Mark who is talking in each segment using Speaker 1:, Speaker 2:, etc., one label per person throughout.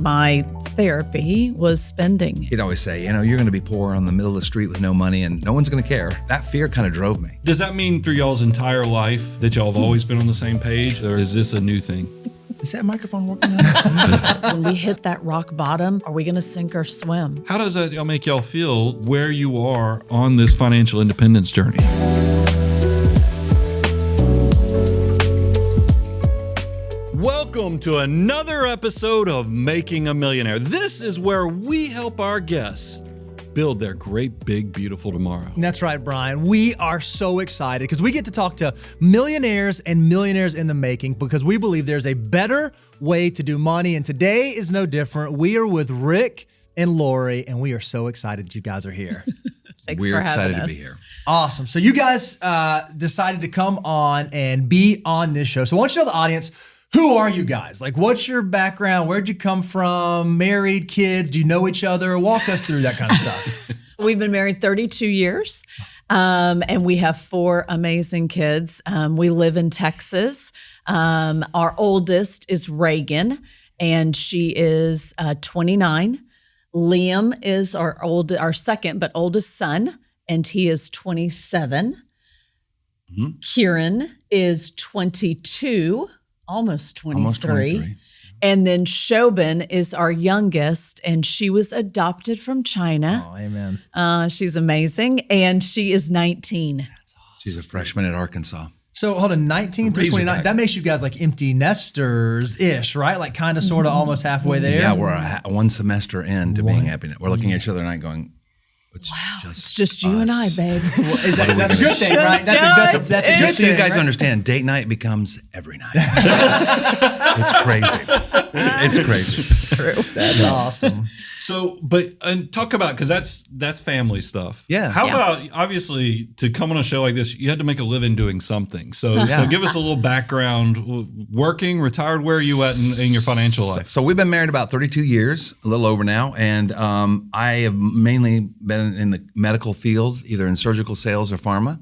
Speaker 1: my therapy was spending.
Speaker 2: He'd always say, you're going to be poor on the middle of the street with no money and no one's going to care. That fear kind of drove me.
Speaker 3: Does that mean through y'all's entire life that y'all have always been on the same page, or is this a new thing?
Speaker 2: Is that microphone working now?
Speaker 1: When we hit that rock bottom, are we going to sink or swim?
Speaker 3: How does that make y'all feel where you are on this financial independence journey? Welcome to another episode of Making a Millionaire. This is where we help our guests build their great, big, beautiful tomorrow.
Speaker 4: That's right, Brian. We are so excited because we get to talk to millionaires and millionaires in the making because we believe there's a better way to do money. And today is no different. We are with Rick and Lori, and we are so excited that you guys are here.
Speaker 1: Thanks
Speaker 2: We're
Speaker 1: for having
Speaker 2: excited to
Speaker 1: us.
Speaker 2: be here.
Speaker 4: Awesome. So you guys decided to come on and be on this show. So I want you to know the audience, who are you guys? Like, what's your background? Where'd you come from? Married, kids? Do you know each other? Walk us through that kind of stuff.
Speaker 1: We've been married 32 years, and we have 4 amazing kids. We live in Texas. Our oldest is Reagan, and she is 29. Liam is our second but oldest son, and he is 27. Mm-hmm. Kieran is 22. Almost 23. And then Shobin is our youngest, and she was adopted from China.
Speaker 4: Oh, amen.
Speaker 1: She's amazing, and she is 19.
Speaker 4: That's awesome.
Speaker 2: She's a freshman at Arkansas.
Speaker 4: So hold on, 19 through 29, that makes you guys like empty nesters-ish, right? Like kind of, sort of, almost halfway there?
Speaker 2: Yeah, we're one semester into being happy. We're looking at each other and going,
Speaker 1: It's just you and I, babe.
Speaker 4: Well, that's a good thing, right? That's a good thing.
Speaker 2: Just so you guys understand, date night becomes every night. It's crazy. It's crazy.
Speaker 1: It's true.
Speaker 4: That's awesome.
Speaker 3: So, and talk about, because that's family stuff.
Speaker 2: Yeah.
Speaker 3: How about, obviously, to come on a show like this, you had to make a living doing something. So give us a little background. Working, retired, where are you at in your financial life?
Speaker 2: So we've been married about 32 years, a little over now, and I have mainly been in the medical field, either in surgical sales or pharma,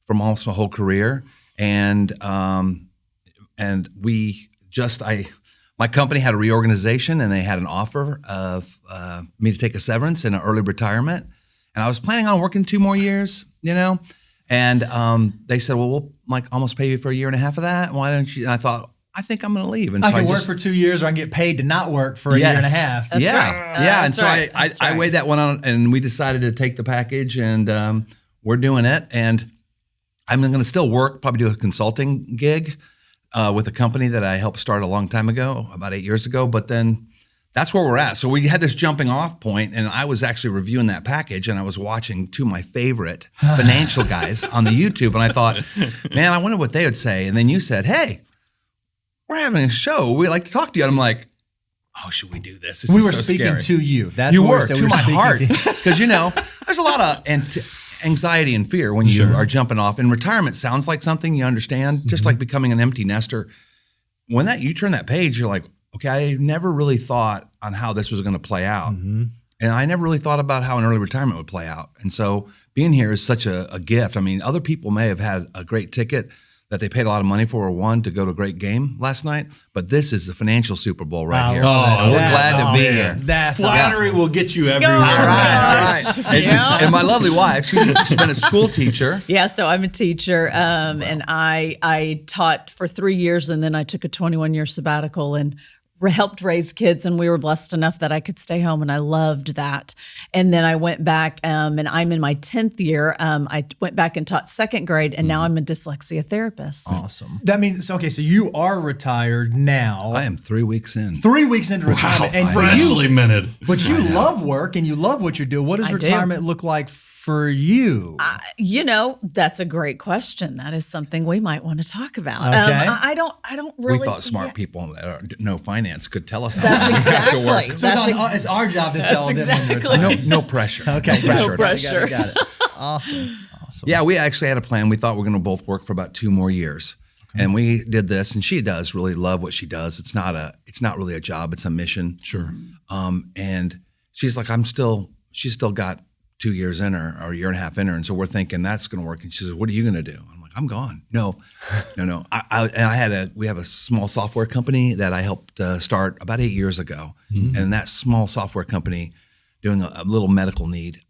Speaker 2: from almost my whole career. And my company had a reorganization, and they had an offer of me to take a severance and an early retirement. And I was planning on working 2 more years, And they said, well, we'll almost pay you for 1.5 years of that. Why don't you? And I thought, I think I'm going to leave. And
Speaker 4: I can work for 2 years, or I can get paid to not work for 1.5 years.
Speaker 1: That's right.
Speaker 2: Yeah. And so I weighed that one on, and we decided to take the package, and we're doing it. And I'm going to still work, probably do a consulting gig with a company that I helped start a long time ago, about 8 years ago. But then that's where we're at. So we had this jumping off point, and I was actually reviewing that package, and I was watching 2 of my favorite financial guys on the YouTube. And I thought, man, I wonder what they would say. And then you said, hey, we're having a show. We'd like to talk to you. And I'm like, oh, should we do this?
Speaker 4: We were speaking to you. That's
Speaker 2: you
Speaker 4: what
Speaker 2: were,
Speaker 4: we said.
Speaker 2: to
Speaker 4: We
Speaker 2: my
Speaker 4: speaking
Speaker 2: heart.
Speaker 4: to you.
Speaker 2: Because, there's a lot of anxiety and fear when you are jumping off. And retirement sounds like something you understand, just like becoming an empty nester. When you turn that page, you're like, okay, I never really thought on how this was going to play out. Mm-hmm. And I never really thought about how an early retirement would play out. And so being here is such a gift. I mean, other people may have had a great ticket that they paid a lot of money for, or won to go to a great game last night. But this is the financial Super Bowl right here.
Speaker 4: Oh,
Speaker 2: we're glad to be here.
Speaker 4: That's
Speaker 3: Flattery will get you everywhere.
Speaker 2: All right.
Speaker 1: Yeah.
Speaker 2: And my lovely wife, she's been a school teacher.
Speaker 1: Yeah, so I'm a teacher, and I taught for 3 years, and then I took a 21-year sabbatical and helped raise kids, and we were blessed enough that I could stay home, and I loved that. And then I went back, and I'm in my 10th year. I went back and taught 2nd grade, and now I'm a dyslexia therapist.
Speaker 4: Awesome. That means, okay, so you are retired now.
Speaker 2: I am 3 weeks in.
Speaker 4: 3 weeks into retirement.
Speaker 3: Wow,
Speaker 4: And
Speaker 3: freshly minted.
Speaker 4: But you love work, and you love what you do. What does retirement look like for you?
Speaker 1: That's a great question. That is something we might want to talk about.
Speaker 4: Okay.
Speaker 1: I don't really.
Speaker 2: We thought smart people that know finance could tell us how
Speaker 1: That's
Speaker 2: we have to work.
Speaker 1: exactly.
Speaker 4: So it's our job to tell them.
Speaker 1: exactly.
Speaker 2: No pressure.
Speaker 4: Okay.
Speaker 2: No pressure.
Speaker 1: pressure.
Speaker 4: Got it. Awesome.
Speaker 2: Yeah, we actually had a plan. We thought we were going to both work for about 2 more years. Okay. And we did this, and she does really love what she does. It's not really a job, it's a mission.
Speaker 3: Sure.
Speaker 2: And she's like, she's still got 2 years in her, or 1.5 years in her. And so we're thinking that's going to work. And she says, what are you going to do? I'm like, I'm gone. No. We have a small software company that I helped start about 8 years ago. And that small software company doing a little medical need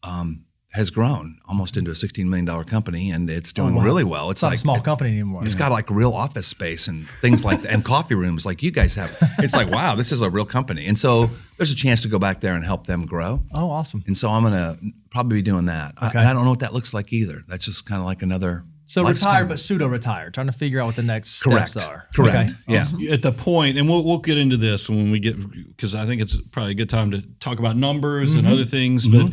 Speaker 2: has grown almost into a $16 million company, and it's doing really well.
Speaker 4: It's not a small company anymore.
Speaker 2: It's got like real office space and things like that, and coffee rooms like you guys have. It's like, wow, this is a real company. And so there's a chance to go back there and help them grow.
Speaker 4: Oh, awesome.
Speaker 2: And so I'm going to probably be doing that.
Speaker 4: Okay.
Speaker 2: I don't know what that looks like either. That's just kind of like another.
Speaker 4: So retired, but pseudo-retired, trying to figure out what the next steps are.
Speaker 2: Correct.
Speaker 4: Okay.
Speaker 2: Yeah.
Speaker 4: Awesome.
Speaker 3: At the point, and we'll get into this when we get, because I think it's probably a good time to talk about numbers and other things, but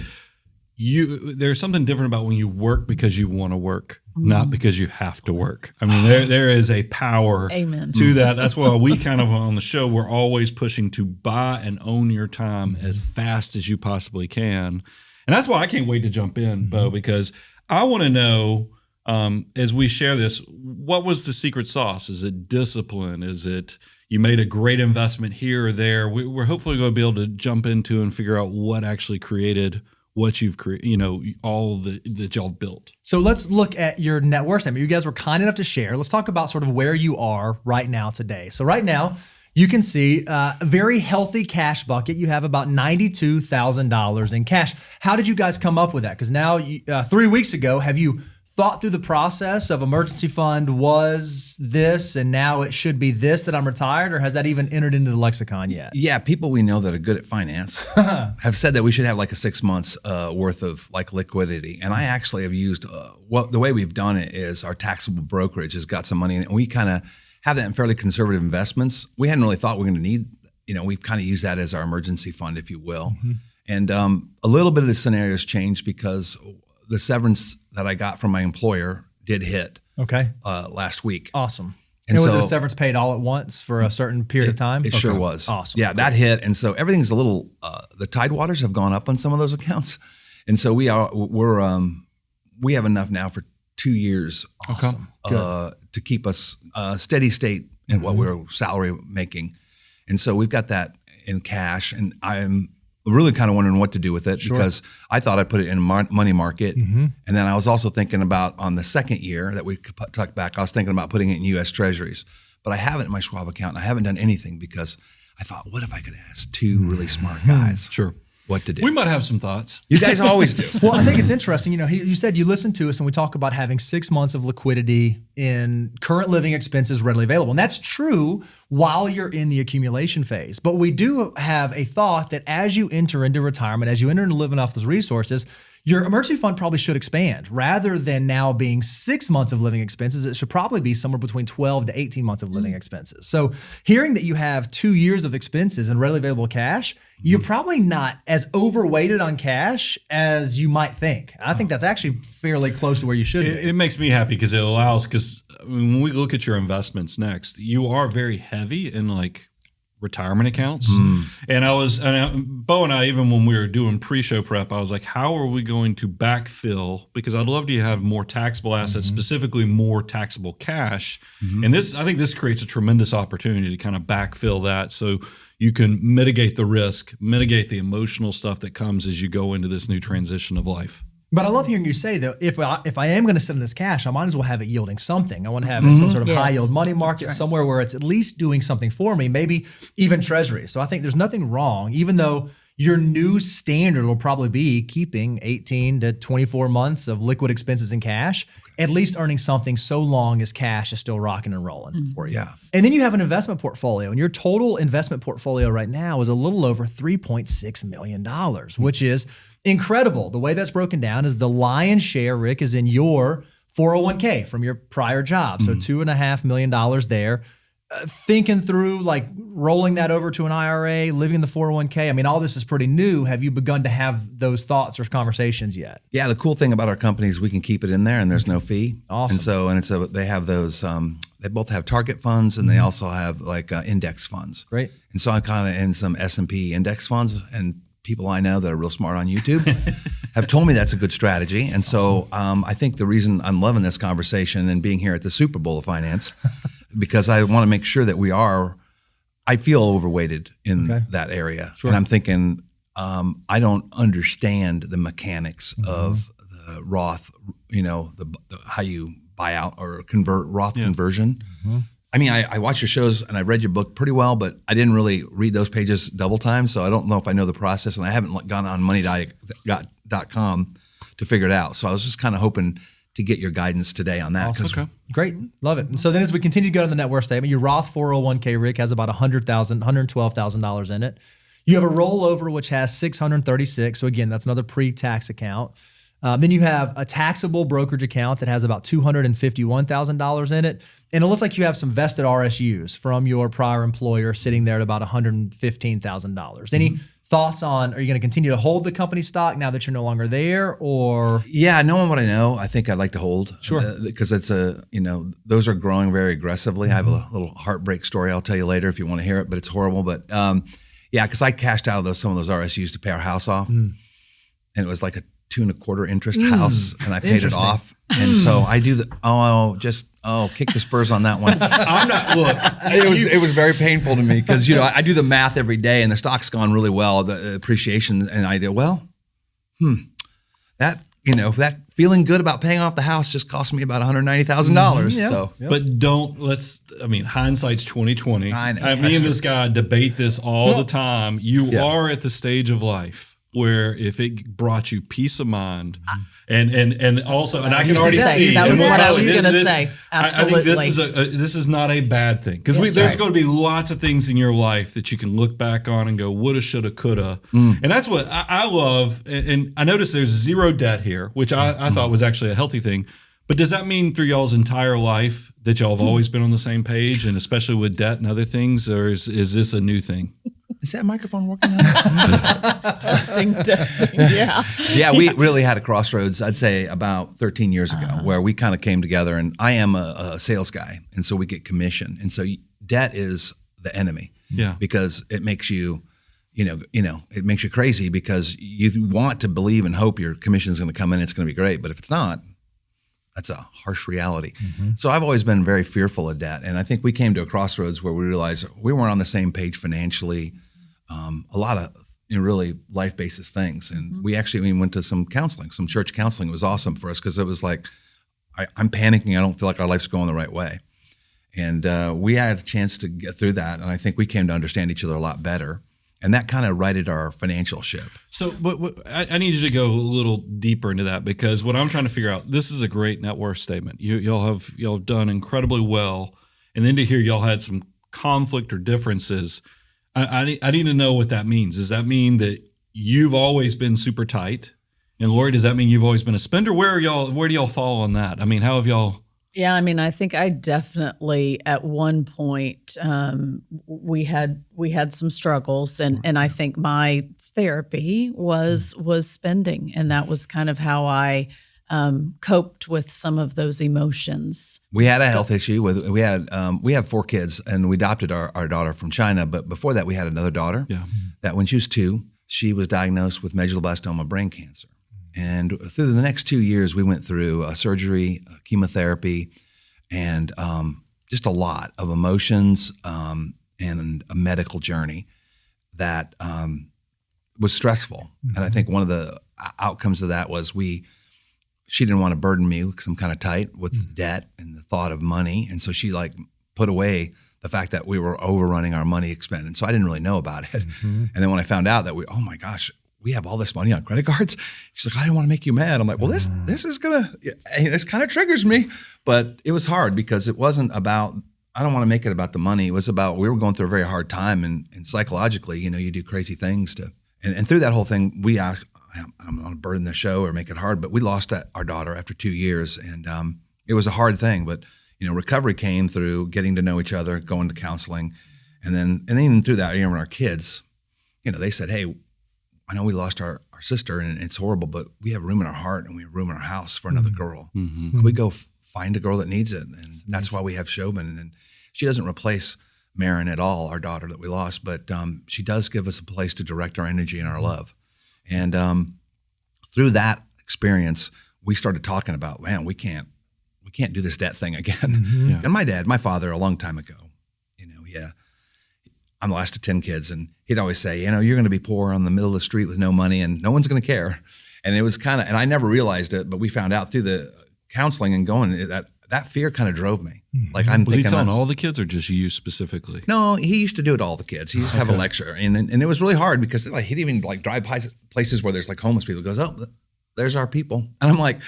Speaker 3: there's something different about when you work because you want to work, not because you have to work. I mean, there is a power to that. That's why we kind of on the show, we're always pushing to buy and own your time as fast as you possibly can. And that's why I can't wait to jump in, Bo, because I want to know, as we share this, what was the secret sauce? Is it discipline? Is it you made a great investment here or there? We're hopefully going to be able to jump into and figure out what actually created what you've created, all that y'all built. So
Speaker 4: let's look at your net worth statement. You guys were kind enough to share. Let's talk about sort of where you are right now today. So right now, you can see a very healthy cash bucket. You have about $92,000 in cash. How did you guys come up with that? Because now, 3 weeks ago, have you thought through the process of emergency fund was this and now it should be this that I'm retired, or has that even entered into the lexicon yet?
Speaker 2: Yeah, people we know that are good at finance have said that we should have like a 6 months worth of like liquidity. And I actually have used, the way we've done it is our taxable brokerage has got some money in it. And we kind of have that in fairly conservative investments. We hadn't really thought we were going to need, we've kind of used that as our emergency fund, if you will. And a little bit of the scenarios changed because the severance that I got from my employer did hit last week.
Speaker 4: Awesome. And was the severance paid all at once for a certain period of time?
Speaker 2: It sure was.
Speaker 4: Awesome.
Speaker 2: Yeah, that hit. And so everything's a little, the tidewaters have gone up on some of those accounts. And so we have enough now for 2 years to keep us steady state in what we're salary making. And so we've got that in cash, and I'm really kind of wondering what to do with it because I thought I'd put it in a money market. And then I was also thinking about on the second year that we tucked back, I was thinking about putting it in U.S. Treasuries. But I have it in my Schwab account, and I haven't done anything because I thought, what if I could ask two really smart guys what to do?
Speaker 3: We might have some thoughts.
Speaker 2: You guys always do.
Speaker 4: Well, I think it's interesting. You said you listened to us and we talk about having 6 months of liquidity in current living expenses readily available. And that's true while you're in the accumulation phase. But we do have a thought that as you enter into retirement, as you enter into living off those resources, your emergency fund probably should expand. Rather than now being 6 months of living expenses, it should probably be somewhere between 12 to 18 months of living expenses. So hearing that you have 2 years of expenses and readily available cash, you're probably not as overweighted on cash as you might think. I think that's actually fairly close to where you should be.
Speaker 3: It makes me happy because it allows, when we look at your investments next, you are very heavy in like retirement accounts. And Bo and I, even when we were doing pre-show prep, I was like, how are we going to backfill? Because I'd love to have more taxable assets, specifically more taxable cash. And I think this creates a tremendous opportunity to kind of backfill that so you can mitigate the risk, mitigate the emotional stuff that comes as you go into this new transition of life.
Speaker 4: But I love hearing you say that if I am going to sit in this cash, I might as well have it yielding something. I want to have it in some sort of high yield money market, somewhere where it's at least doing something for me, maybe even treasury. So I think there's nothing wrong, even though your new standard will probably be keeping 18 to 24 months of liquid expenses in cash, at least earning something so long as cash is still rocking and rolling for you.
Speaker 2: Yeah.
Speaker 4: And then you have an investment portfolio, and your total investment portfolio right now is a little over $3.6 million, which is incredible. The way that's broken down is the lion's share, Rick, is in your 401k from your prior job. So $2.5 million there. Thinking through like rolling that over to an IRA, living in the 401k. I mean, all this is pretty new. Have you begun to have those thoughts or conversations yet?
Speaker 2: Yeah, the cool thing about our company is we can keep it in there and there's no fee.
Speaker 4: Awesome.
Speaker 2: And they have those, they both have target funds and they also have like index funds.
Speaker 4: Great.
Speaker 2: And so I'm kind of in some S&P index funds, and people I know that are real smart on YouTube have told me that's a good strategy. And so I think the reason I'm loving this conversation and being here at the Super Bowl of Finance because I want to make sure that I feel overweighted in that area. And I'm thinking, I don't understand the mechanics of the Roth, how you buyout or Roth conversion. I mean, I watch your shows and I read your book pretty well, but I didn't really read those pages double time. So I don't know if I know the process, and I haven't gone on money.com to figure it out. So I was just kind of hoping to get your guidance today on that.
Speaker 3: Okay.
Speaker 4: Great. Love it. And so then as we continue to go to the net worth statement, your Roth 401k, Rick, has about $112,000 in it. You have a rollover, which has $636. So again, that's another pre-tax account. Then you have a taxable brokerage account that has about $251,000 in it. And it looks like you have some vested RSUs from your prior employer sitting there at about $115,000. Any thoughts on, are you going to continue to hold the company stock now that you're no longer there, or?
Speaker 2: Yeah, knowing what I know, I think I'd like to hold.
Speaker 4: Sure.
Speaker 2: Because it's those are growing very aggressively. I have a little heartbreak story I'll tell you later if you want to hear it, but it's horrible. But yeah, because I cashed out of some of those RSUs to pay our house off. And it was like a 2.25% interest house, and I paid it off. And so I do kick the Spurs on that one.
Speaker 3: I'm not, look,
Speaker 2: It was very painful to me because, I do the math every day and the stock's gone really well, the appreciation. And I do, that feeling good about paying off the house just cost me about $190,000. So,
Speaker 3: but hindsight's 2020.
Speaker 2: I know.
Speaker 3: Me and this guy debate this all the time. You are at the stage of life where if it brought you peace of mind, and also, and I can already see
Speaker 1: that was what I was going to say. Absolutely,
Speaker 3: I think this is not a bad thing, because there's going to be lots of things in your life that you can look back on and go, woulda, shoulda, coulda, and that's what I love. And I noticed there's zero debt here, which I thought was actually a healthy thing. But does that mean through y'all's entire life that y'all have always been on the same page, and especially with debt and other things, or is this a new thing?
Speaker 2: Is that microphone working now?
Speaker 1: testing. Yeah.
Speaker 2: Yeah, we really had a crossroads, I'd say about 13 years ago, where we kind of came together, and I am a sales guy, and so we get commission. And so debt is the enemy.
Speaker 3: Yeah.
Speaker 2: Because it makes you, it makes you crazy, because you want to believe and hope your commission is going to come in, it's going to be great. But if it's not, that's a harsh reality. So I've always been very fearful of debt. And I think we came to a crossroads where we realized we weren't on the same page financially. A lot of really life basis things. And we actually went to some counseling, some church counseling. It was awesome for us, because it was like, I'm panicking. I don't feel like our life's going the right way. And we had a chance to get through that. And I think we came to understand each other a lot better. And that kind of righted our financial ship.
Speaker 3: So I need you to go a little deeper into that, because what I'm trying to figure out, this is a great net worth statement. Y'all have done incredibly well. And then to hear y'all had some conflict or differences, I need to know what that means. Does that mean that you've always been super tight? And Lori, does that mean you've always been a spender? Where do y'all fall on that? I mean, how have y'all?
Speaker 1: Yeah, I think I definitely at one point we had some struggles, and I think my therapy was spending, and that was kind of how I coped with some of those emotions.
Speaker 2: We had a health issue. We have 4 kids, and we adopted our daughter from China. But before that, we had another daughter that when she was 2, she was diagnosed with medulloblastoma brain cancer. And through the next 2 years, we went through surgery, chemotherapy, and just a lot of emotions and a medical journey that was stressful. And I think one of the outcomes of that was she didn't want to burden me because I'm kind of tight with debt and the thought of money. And so she put away the fact that we were overrunning our money expense. And so I didn't really know about it. And then when I found out that oh my gosh, we have all this money on credit cards. She's like, I didn't want to make you mad. I'm like, well, this kind of triggers me. But it was hard, because it wasn't about, I don't want to make it about the money. It was about, we were going through a very hard time, and psychologically, you do crazy things and through that whole thing, I don't want to burden the show or make it hard, but we lost our daughter after 2 years, and it was a hard thing. But recovery came through getting to know each other, going to counseling, and then even through that, when our kids, they said, hey, I know we lost our sister and it's horrible, but we have room in our heart and we have room in our house for another girl. Can we go find a girl that needs it? And that's why we have Shobin. And she doesn't replace Marin at all, our daughter that we lost, but she does give us a place to direct our energy and our love. And through that experience, we started talking about, man, we can't do this debt thing again. And my father, a long time ago, I'm the last of 10 kids, and he'd always say, you're going to be poor on the middle of the street with no money, and no one's going to care. And it was and I never realized it, but we found out through the counseling and going, that that fear kind of drove me.
Speaker 4: Mm-hmm.
Speaker 2: Like I'm
Speaker 3: Was
Speaker 2: thinking,
Speaker 3: he telling all the kids or just you specifically?
Speaker 2: no, he used to do it to all the kids. He used to have a lecture, and it was really hard because like he'd even like drive places where there's like homeless people. He goes, oh, there's our people, and I'm like,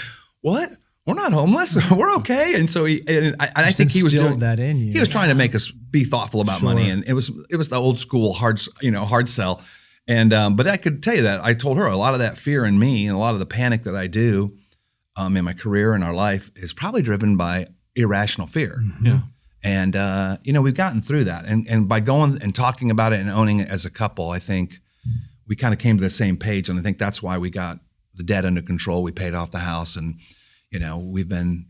Speaker 2: what? We're not homeless. We're okay. And so I think he was doing
Speaker 4: that in you.
Speaker 2: He was trying to make us be thoughtful about money, and it was the old school hard sell. And but I could tell you that I told her a lot of that fear in me and a lot of the panic that I do in my career and our life is probably driven by irrational fear.
Speaker 4: Mm-hmm.
Speaker 3: Yeah.
Speaker 2: And we've gotten through that, and by going and talking about it and owning it as a couple, I think we kind of came to the same page, and I think that's why we got the debt under control. We paid off the house, and we've been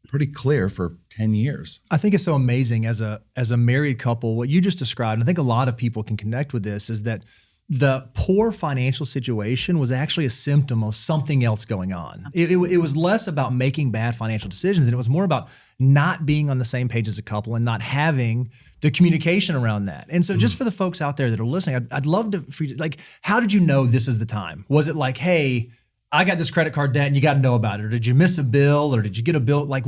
Speaker 2: pretty clear for 10 years.
Speaker 4: I think it's so amazing as a married couple, what you just described, and I think a lot of people can connect with this, is that the poor financial situation was actually a symptom of something else going on. It was less about making bad financial decisions, and it was more about not being on the same page as a couple and not having the communication around that. And so just for the folks out there that are listening, I'd love to, like, how did you know this is the time? Was it like, hey, I got this credit card debt and you got to know about it? Or did you miss a bill, or did you get a bill? Like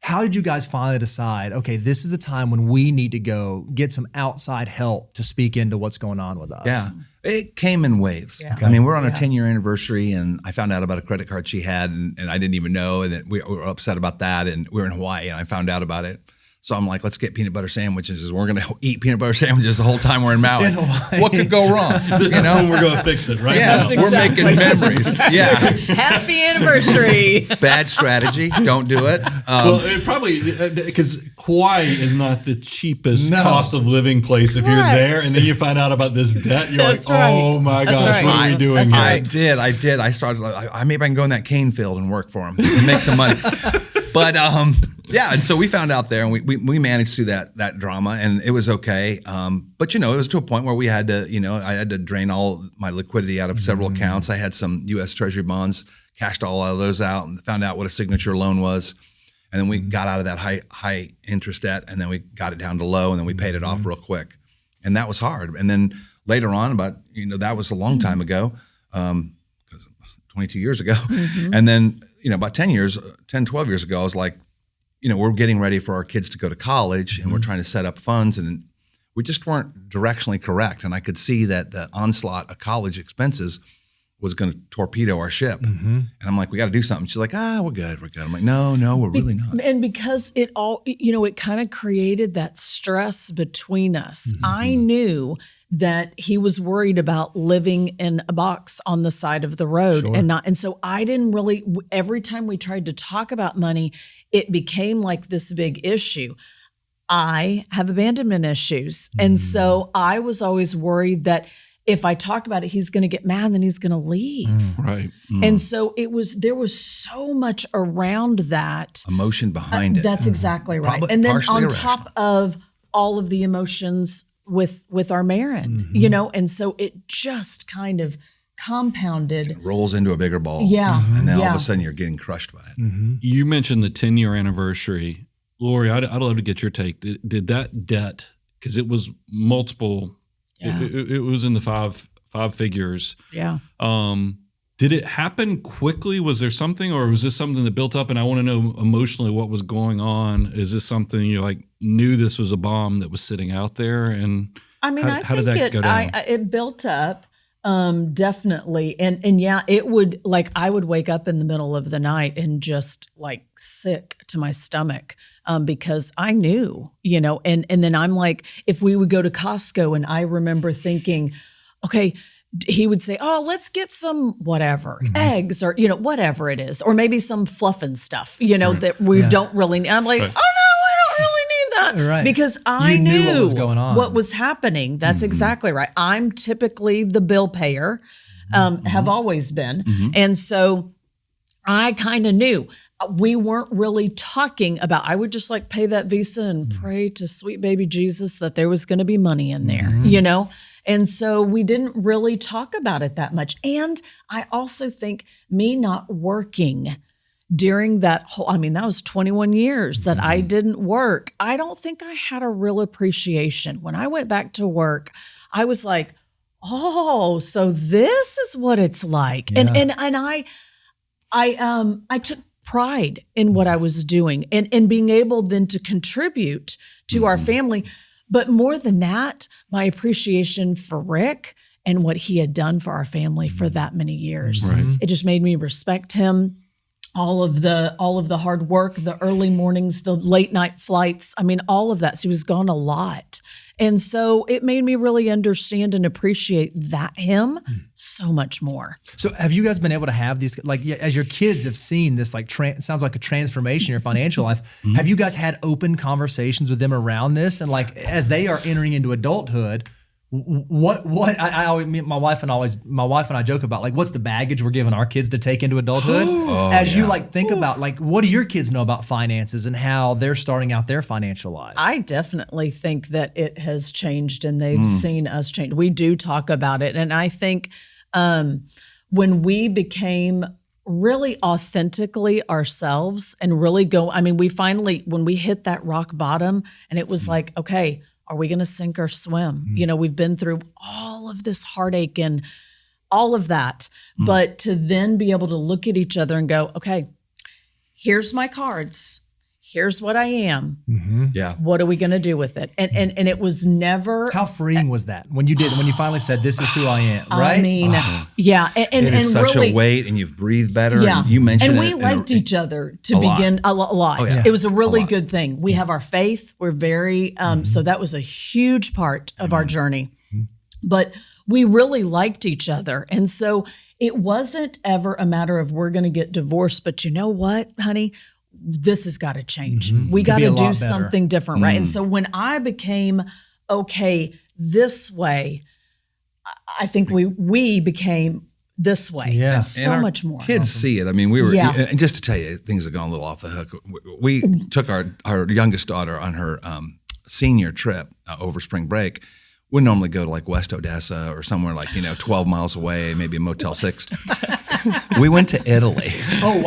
Speaker 4: how did you guys finally decide, okay, this is the time when we need to go get some outside help to speak into what's going on with us?
Speaker 2: Yeah. It came in waves.
Speaker 1: Yeah.
Speaker 2: I mean, we're on our 10-year anniversary, and I found out about a credit card she had, and I didn't even know, and that we were upset about that, and we were in Hawaii, and I found out about it. So I'm like, let's get peanut butter sandwiches. We're going to eat peanut butter sandwiches the whole time we're in Maui. What could go wrong?
Speaker 3: This is when we're going to fix it, right?
Speaker 2: Yeah,
Speaker 3: now.
Speaker 2: we're making memories. Yeah.
Speaker 1: Happy anniversary.
Speaker 2: Bad strategy. Don't do it.
Speaker 3: Well, it probably, because Hawaii is not the cheapest cost of living place if you're
Speaker 1: Right.
Speaker 3: there, and then you find out about this debt, you're
Speaker 1: That's
Speaker 3: like,
Speaker 1: right.
Speaker 3: oh my
Speaker 1: That's
Speaker 3: gosh,
Speaker 1: right.
Speaker 3: what are we doing
Speaker 1: That's
Speaker 3: here?
Speaker 1: right.
Speaker 2: I did. I started, maybe I can go in that cane field and work for him and make some money. But yeah, and so we found out there, and we managed through that drama, and it was okay. But it was to a point where we had to, I had to drain all my liquidity out of several accounts. I had some U.S. Treasury bonds, cashed all of those out, and found out what a signature loan was. And then we got out of that high interest debt, and then we got it down to low, and then we paid it off real quick. And that was hard. And then later on, about that was a long time ago, 22 years ago, and then about 10, 12 years ago, I was like, we're getting ready for our kids to go to college, and we're trying to set up funds, and we just weren't directionally correct. And I could see that the onslaught of college expenses was going to torpedo our ship. And I'm like, we got to do something. She's like, we're good. I'm like, no, we're really not.
Speaker 1: And because it all, it kind of created that stress between us. I knew that he was worried about living in a box on the side of the road and so I didn't really, every time we tried to talk about money, it became like this big issue. I have abandonment issues. And so I was always worried that if I talk about it, he's going to get mad and then he's going to leave.
Speaker 3: Right.
Speaker 1: And so there was so much around that.
Speaker 2: Emotion behind it.
Speaker 1: That's exactly right.
Speaker 2: Probably
Speaker 1: and then
Speaker 2: partially
Speaker 1: on top of all of the emotions with our Marin, and so it just kind of compounded.
Speaker 2: It rolls into a bigger ball.
Speaker 1: Yeah.
Speaker 2: And then all of a sudden you're getting crushed by it.
Speaker 3: You mentioned the 10-year anniversary. Lori, I'd love to get your take. Did that debt, because it was multiple, it was in the five figures.
Speaker 1: Yeah.
Speaker 3: Did it happen quickly? Was there something, or was this something that built up? And I want to know emotionally what was going on. Is this something you knew this was a bomb that was sitting out there? And
Speaker 1: I mean,
Speaker 3: how did that go down?
Speaker 1: It built up, definitely. And yeah, it would, I would wake up in the middle of the night and just sick to my stomach, because I knew, and then I'm like, if we would go to Costco, and I remember thinking, okay, he would say, oh, let's get some whatever, eggs or, whatever it is, or maybe some fluffing stuff, that we don't really need. I'm like, oh no, I don't really need that.
Speaker 4: Right.
Speaker 1: Because I knew
Speaker 4: what was going on.
Speaker 1: what was happening. That's exactly right. I'm typically the bill payer, have always been. And so I kind of knew. We weren't really talking about, I would just pay that Visa and pray to sweet baby Jesus that there was going to be money in there, And so we didn't really talk about it that much. And I also think me not working during that whole, that was 21 years that I didn't work. I don't think I had a real appreciation. When I went back to work, I was like, oh, so this is what it's like.
Speaker 4: Yeah.
Speaker 1: And I took pride in what I was doing and being able then to contribute to our family. But more than that, my appreciation for Rick and what he had done for our family for that many years.
Speaker 3: Right.
Speaker 1: It just made me respect him. All of the hard work, the early mornings, the late night flights. I mean, all of that. So he was gone a lot. And so it made me really understand and appreciate him so much more.
Speaker 4: So have you guys been able to have these, like, as your kids have seen this, like, sounds like a transformation in your financial life, have you guys had open conversations with them around this? And like, as they are entering into adulthood, I always, my wife and I joke about, like, what's the baggage we're giving our kids to take into adulthood? You like think about, like, what do your kids know about finances and how they're starting out their financial lives?
Speaker 1: I definitely think that it has changed and they've seen us change. We do talk about it. And I think when we became really authentically ourselves and really when we hit that rock bottom and it was like, okay, are we going to sink or swim? You know, we've been through all of this heartache and all of that. But to then be able to look at each other and go, okay, here's my cards. Here's what I am.
Speaker 2: Yeah.
Speaker 1: What are we going to do with it? And it was never.
Speaker 4: How freeing was that when you finally said, this is who I am, right?
Speaker 1: I mean, yeah. And
Speaker 2: it is such
Speaker 1: really,
Speaker 2: a weight, and you've breathed better.
Speaker 1: Yeah.
Speaker 2: And you mentioned
Speaker 1: and
Speaker 2: it.
Speaker 1: we liked each other to begin a lot.
Speaker 2: Oh, yeah.
Speaker 1: It was a really good thing. We have our faith. We're very, so that was a huge part of our journey. But we really liked each other. And so it wasn't ever a matter of we're going to get divorced, but you know what, honey? This has got to change. We got to do something different, right? And so when I became okay this way, I think we became this way.
Speaker 4: Yeah.
Speaker 1: So much more.
Speaker 2: Kids see it. I mean, we were, and just to tell you, things have gone a little off the hook. We took our youngest daughter on her senior trip over spring break. We normally go to like West Odessa or somewhere like, 12 miles away, maybe a Motel 6. We went to Italy.
Speaker 4: Oh,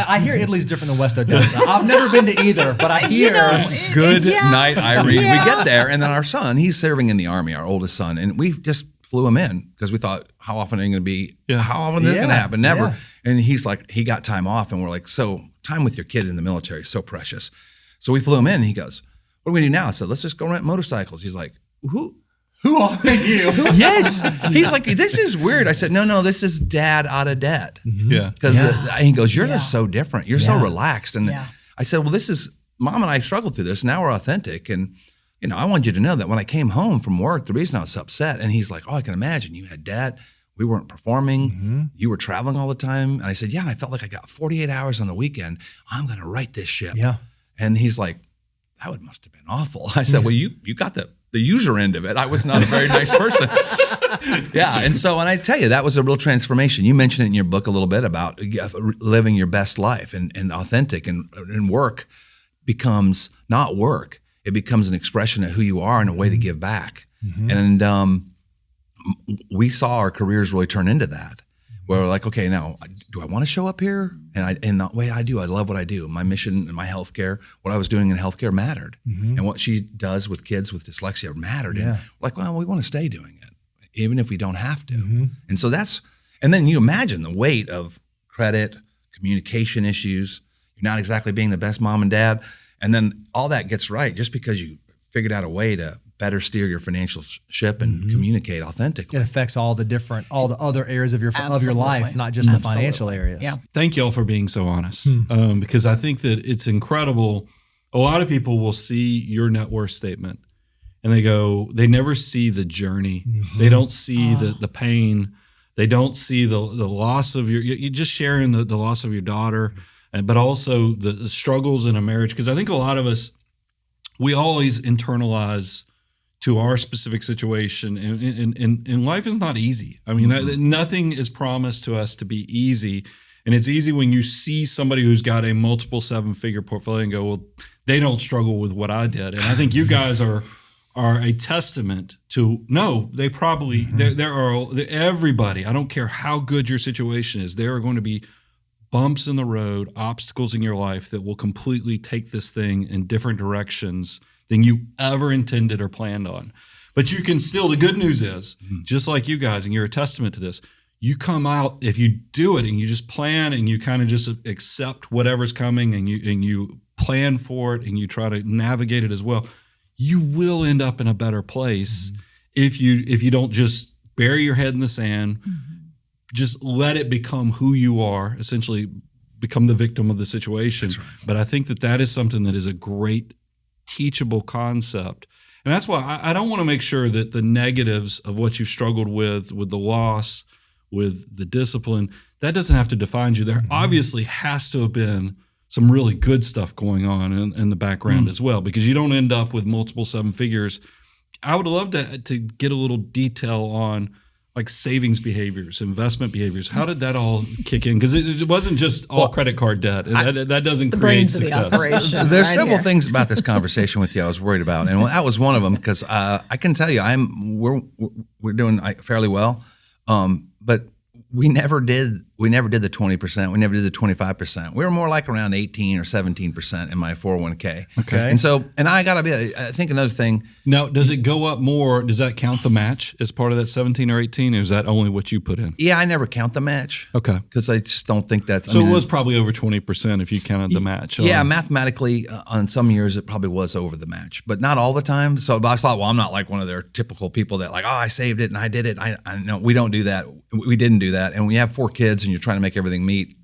Speaker 4: I hear Italy's different than West Odessa. I've never been to either, but I hear.
Speaker 2: Good night, Irene. Yeah. We get there, and then our son, he's serving in the Army, our oldest son, and we just flew him in because we thought, how often are you going to be? Yeah. How often is it going to happen? Never. Yeah. And he's like, he got time off, and we're like, so time with your kid in the military is so precious. So we flew him in, and he goes, what do we do now? I said, let's just go rent motorcycles. He's like, Who are you? Yes. He's like, this is weird. I said, no, this is dad out of debt.
Speaker 3: Yeah.
Speaker 2: Because he goes, you're just so different. You're so relaxed. And I said, well, this is, Mom and I struggled through this. Now we're authentic. And, I want you to know that when I came home from work, the reason I was upset, and he's like, oh, I can imagine. You had dad. We weren't performing. You were traveling all the time. And I said, yeah. And I felt like I got 48 hours on the weekend. I'm going to write this ship.
Speaker 4: Yeah.
Speaker 2: And he's like, that must have been awful. I said, well, you got the user end of it. I was not a very nice person. Yeah. And I tell you, that was a real transformation. You mentioned it in your book a little bit about living your best life and authentic and work becomes not work. It becomes an expression of who you are and a way to give back. And we saw our careers really turn into that. Where we're like, okay, now, do I want to show up here? And the way I do, I love what I do. My mission and my healthcare, what I was doing in healthcare mattered. And what she does with kids with dyslexia mattered. And like, well, we want to stay doing it, even if we don't have to. And so and then you imagine the weight of credit, communication issues. You're not exactly being the best mom and dad. And then all that gets right just because you figured out a way to better steer your financial ship and communicate authentically.
Speaker 4: It affects all the other areas of your life, not just the financial areas.
Speaker 1: Yeah.
Speaker 3: Thank y'all for being so honest, because I think that it's incredible. A lot of people will see your net worth statement and they never see the journey. They don't see the pain. They don't see the loss of you're just sharing the loss of your daughter, but also the struggles in a marriage. Because I think a lot of us, we always internalize to our specific situation, and life is not easy. I mean, nothing is promised to us to be easy, and it's easy when you see somebody who's got a multiple 7-figure portfolio and go, well, they don't struggle with what I did. And I think you guys are a testament to, no, they probably, there are everybody, I don't care how good your situation is, there are going to be bumps in the road, obstacles in your life that will completely take this thing in different directions than you ever intended or planned on. But you can still, the good news is, just like you guys, and you're a testament to this, you come out, if you do it and you just plan and you kind of just accept whatever's coming and you plan for it and you try to navigate it as well, you will end up in a better place if you don't just bury your head in the sand, just let it become who you are, essentially become the victim of the situation.
Speaker 2: That's right.
Speaker 3: But I think that is something that is a great teachable concept. And that's why I don't want to make sure that the negatives of what you've struggled with the loss, with the discipline, that doesn't have to define you. There obviously has to have been some really good stuff going on in the background as well, because you don't end up with multiple seven figures. I would love to get a little detail on like savings behaviors, investment behaviors. How did that all kick in? Because it wasn't just all credit card debt. That doesn't create success.
Speaker 2: There's several things about this conversation with you I was worried about, and that was one of them, because I can tell you we're doing fairly well, but we never did the 20%. We never did the 25%. We were more like around 18 or 17% in my 401k.
Speaker 4: Okay.
Speaker 2: And I got to be, I think another thing.
Speaker 3: Now, does it go up more? Does that count the match as part of that 17 or 18? Or is that only what you put in?
Speaker 2: Yeah, I never count the match.
Speaker 3: Okay.
Speaker 2: Because I just don't think that's.
Speaker 3: So it was probably over 20% if you counted the match.
Speaker 2: Yeah, mathematically, on some years it probably was over the match, but not all the time. So I thought, well, I'm not like one of their typical people that like, oh, I saved it and I did it. I know we don't do that. We didn't do that. And when you have 4 kids and you're trying to make everything meet,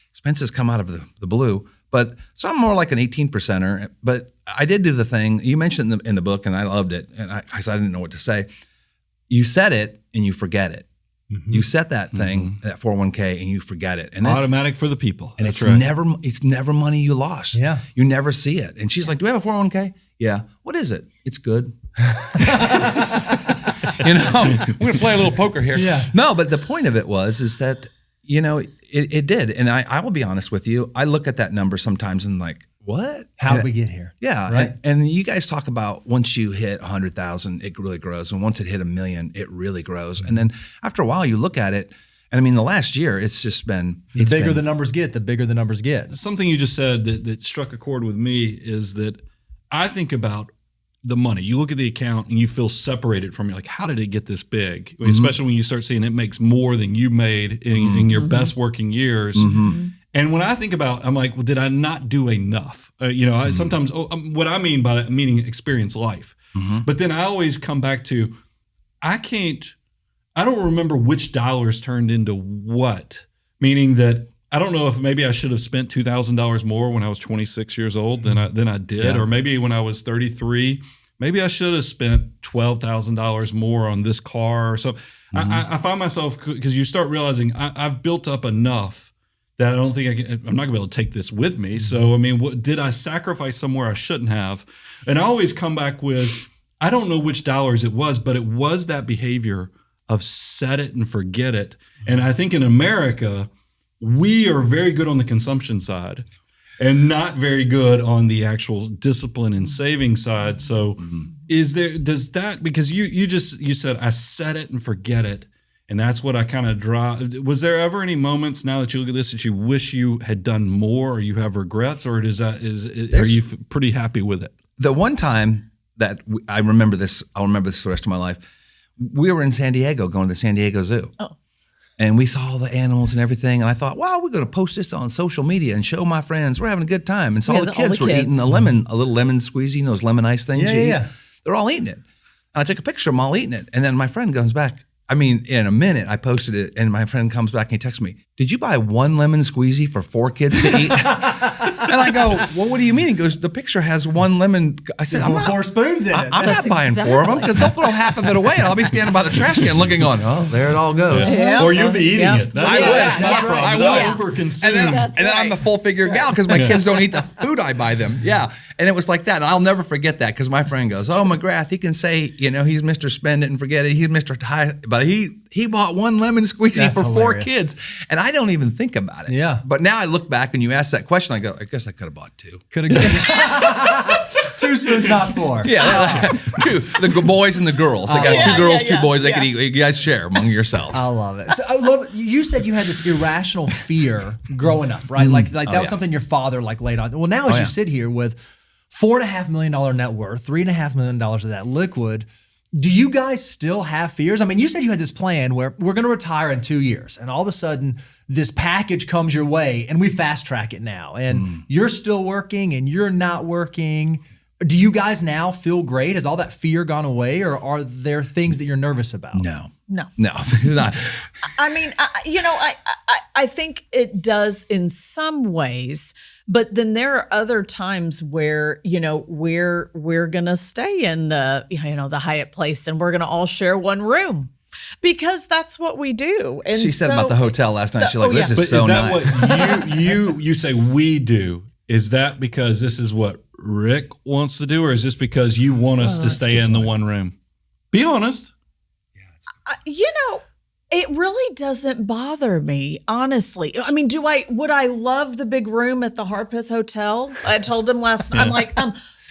Speaker 2: expenses come out of the blue. But so I'm more like an 18%er. But I did do the thing you mentioned in the book, and I loved it. And I didn't know what to say. You set it and you forget it. You set that thing, that 401k, and you forget it. And
Speaker 3: automatic for the people.
Speaker 2: And
Speaker 3: that's
Speaker 2: it's
Speaker 3: right.
Speaker 2: it's never money you lost.
Speaker 4: Yeah.
Speaker 2: You never see it. And she's like, do we have a 401k? Yeah. What is it? It's good. We're going to play a little poker here.
Speaker 4: Yeah.
Speaker 2: No, but the point of it is that, it did. And I will be honest with you. I look at that number sometimes and like, what?
Speaker 4: How did we get here?
Speaker 2: Yeah.
Speaker 4: Right.
Speaker 2: And you guys talk about once you hit 100,000, it really grows. And once it hit 1 million, it really grows. And then after a while you look at it, and I mean, the last year, it's just been.
Speaker 4: The bigger the numbers get, the bigger the numbers get.
Speaker 3: Something you just said that struck a chord with me is that I think about the money. You look at the account and you feel separated from it. Like, how did it get this big? I mean, especially when you start seeing it makes more than you made in your best working years. And when I think about, I'm like, well, did I not do enough? I sometimes, what I mean by that, meaning experience life. But then I always come back to, I don't remember which dollars turned into what. Meaning that I don't know if maybe I should have spent $2,000 more when I was 26 years old than I did, or maybe when I was 33, maybe I should have spent $12,000 more on this car or something. I find myself, because you start realizing I've built up enough that I don't think I'm not gonna be able to take this with me. So I mean, did I sacrifice somewhere I shouldn't have? And I always come back with, I don't know which dollars it was, but it was that behavior of set it and forget it. And I think in America, we are very good on the consumption side and not very good on the actual discipline and saving side. So because you said I set it and forget it, and that's what I kind of draw. Was there ever any moments now that you look at this that you wish you had done more, or you have regrets, or are you pretty happy with it?
Speaker 2: The one time that I'll remember this for the rest of my life. We were in San Diego going to the San Diego Zoo. Oh. And we saw all the animals and everything. And I thought, wow, we're going to post this on social media and show my friends we're having a good time. And so all the kids were eating a little lemon squeezy, those lemon ice things. Yeah. They're all eating it. And I took a picture of them all eating it. And then my friend comes back. I mean, in a minute, I posted it, and my friend comes back and he texts me, did you buy 1 lemon squeezy for 4 kids to eat? And I go, well, what do you mean? He goes, the picture has 1 lemon. I said, I'm not
Speaker 4: 4 spoons in it.
Speaker 2: I'm not buying 4 of them, because they'll throw half of it away, and I'll be standing by the trash can looking on, oh, there it all goes.
Speaker 3: Yeah. Or you'll be eating it.
Speaker 2: I would.
Speaker 3: I would.
Speaker 2: And then I'm the full figure gal, because my kids don't eat the food I buy them. Yeah. And it was like that. And I'll never forget that, because my friend goes, oh, McGrath, he can say, he's Mr. Spend It and Forget It. He's Mr. High, but he bought 1 lemon squeezy for hilarious. 4 kids. And I don't even think about it.
Speaker 4: Yeah.
Speaker 2: But now I look back and you ask that question, I go, I guess I could have bought 2.
Speaker 4: Could have 2 spoons, not 4.
Speaker 2: Yeah. 2. The boys and the girls. They got 2 girls, 2 boys. They could eat. You guys share among yourselves.
Speaker 4: I love it. So, you said you had this irrational fear growing up, right? Like that was something your father laid on. Well, now as you sit here with $4.5 million net worth, $3.5 million of that liquid, Do you guys still have fears? I mean, you said you had this plan where we're going to retire in 2 years, and all of a sudden this package comes your way and we fast track it now, and you're still working and you're not working. Do you guys now feel great? Has all that fear gone away, or are there things that you're nervous about?
Speaker 1: No.
Speaker 2: it's not.
Speaker 1: I mean, I think it does in some ways, but then there are other times where, we're going to stay in the Hyatt Place and we're going to all share one room because that's what we do. And
Speaker 2: She said about the hotel last night. She's like, this is so nice.
Speaker 3: Is that what you say we do? Is that because this is what Rick wants to do, or is this because you want us to stay in the one room? Be honest.
Speaker 1: It really doesn't bother me, honestly. I mean, would I love the big room at the Harpeth Hotel? I told him last night, I'm like,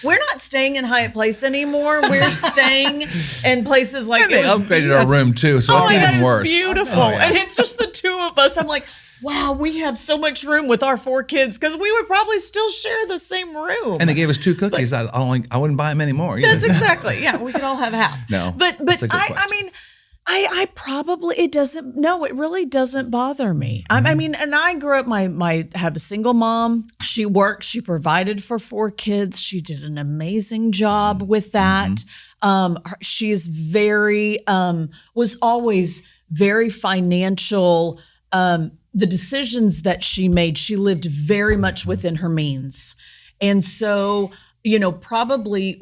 Speaker 1: we're not staying in Hyatt Place anymore. We're staying in places like
Speaker 2: they upgraded our room too, so it's even worse.
Speaker 1: It's beautiful. And it's just the two of us. I'm like, wow, we have so much room with our 4 kids because we would probably still share the same room.
Speaker 2: And they gave us 2 cookies. I wouldn't buy them anymore either.
Speaker 1: That's exactly. Yeah, we could all have half.
Speaker 2: No,
Speaker 1: but I mean, I probably, it really doesn't bother me. I mean, and I grew up, have a single mom. She worked, she provided for 4 kids. She did an amazing job with that. She is was always very financial. The decisions that she made, she lived very much within her means. And so, probably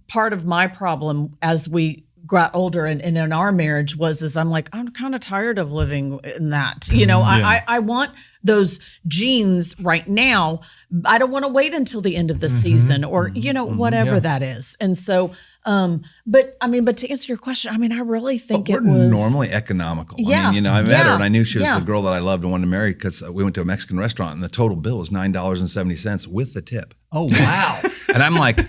Speaker 1: part of my problem as we got older and in our marriage was I'm like, I'm kind of tired of living in that. I want those jeans right now. I don't want to wait until the end of the season or, whatever that is. And so, but to answer your question, I really think
Speaker 2: we're normally economical.
Speaker 1: Yeah.
Speaker 2: I met her and I knew she was the girl that I loved and wanted to marry because we went to a Mexican restaurant and the total bill was $9.70 with the tip.
Speaker 4: Oh, wow.
Speaker 2: And I'm like,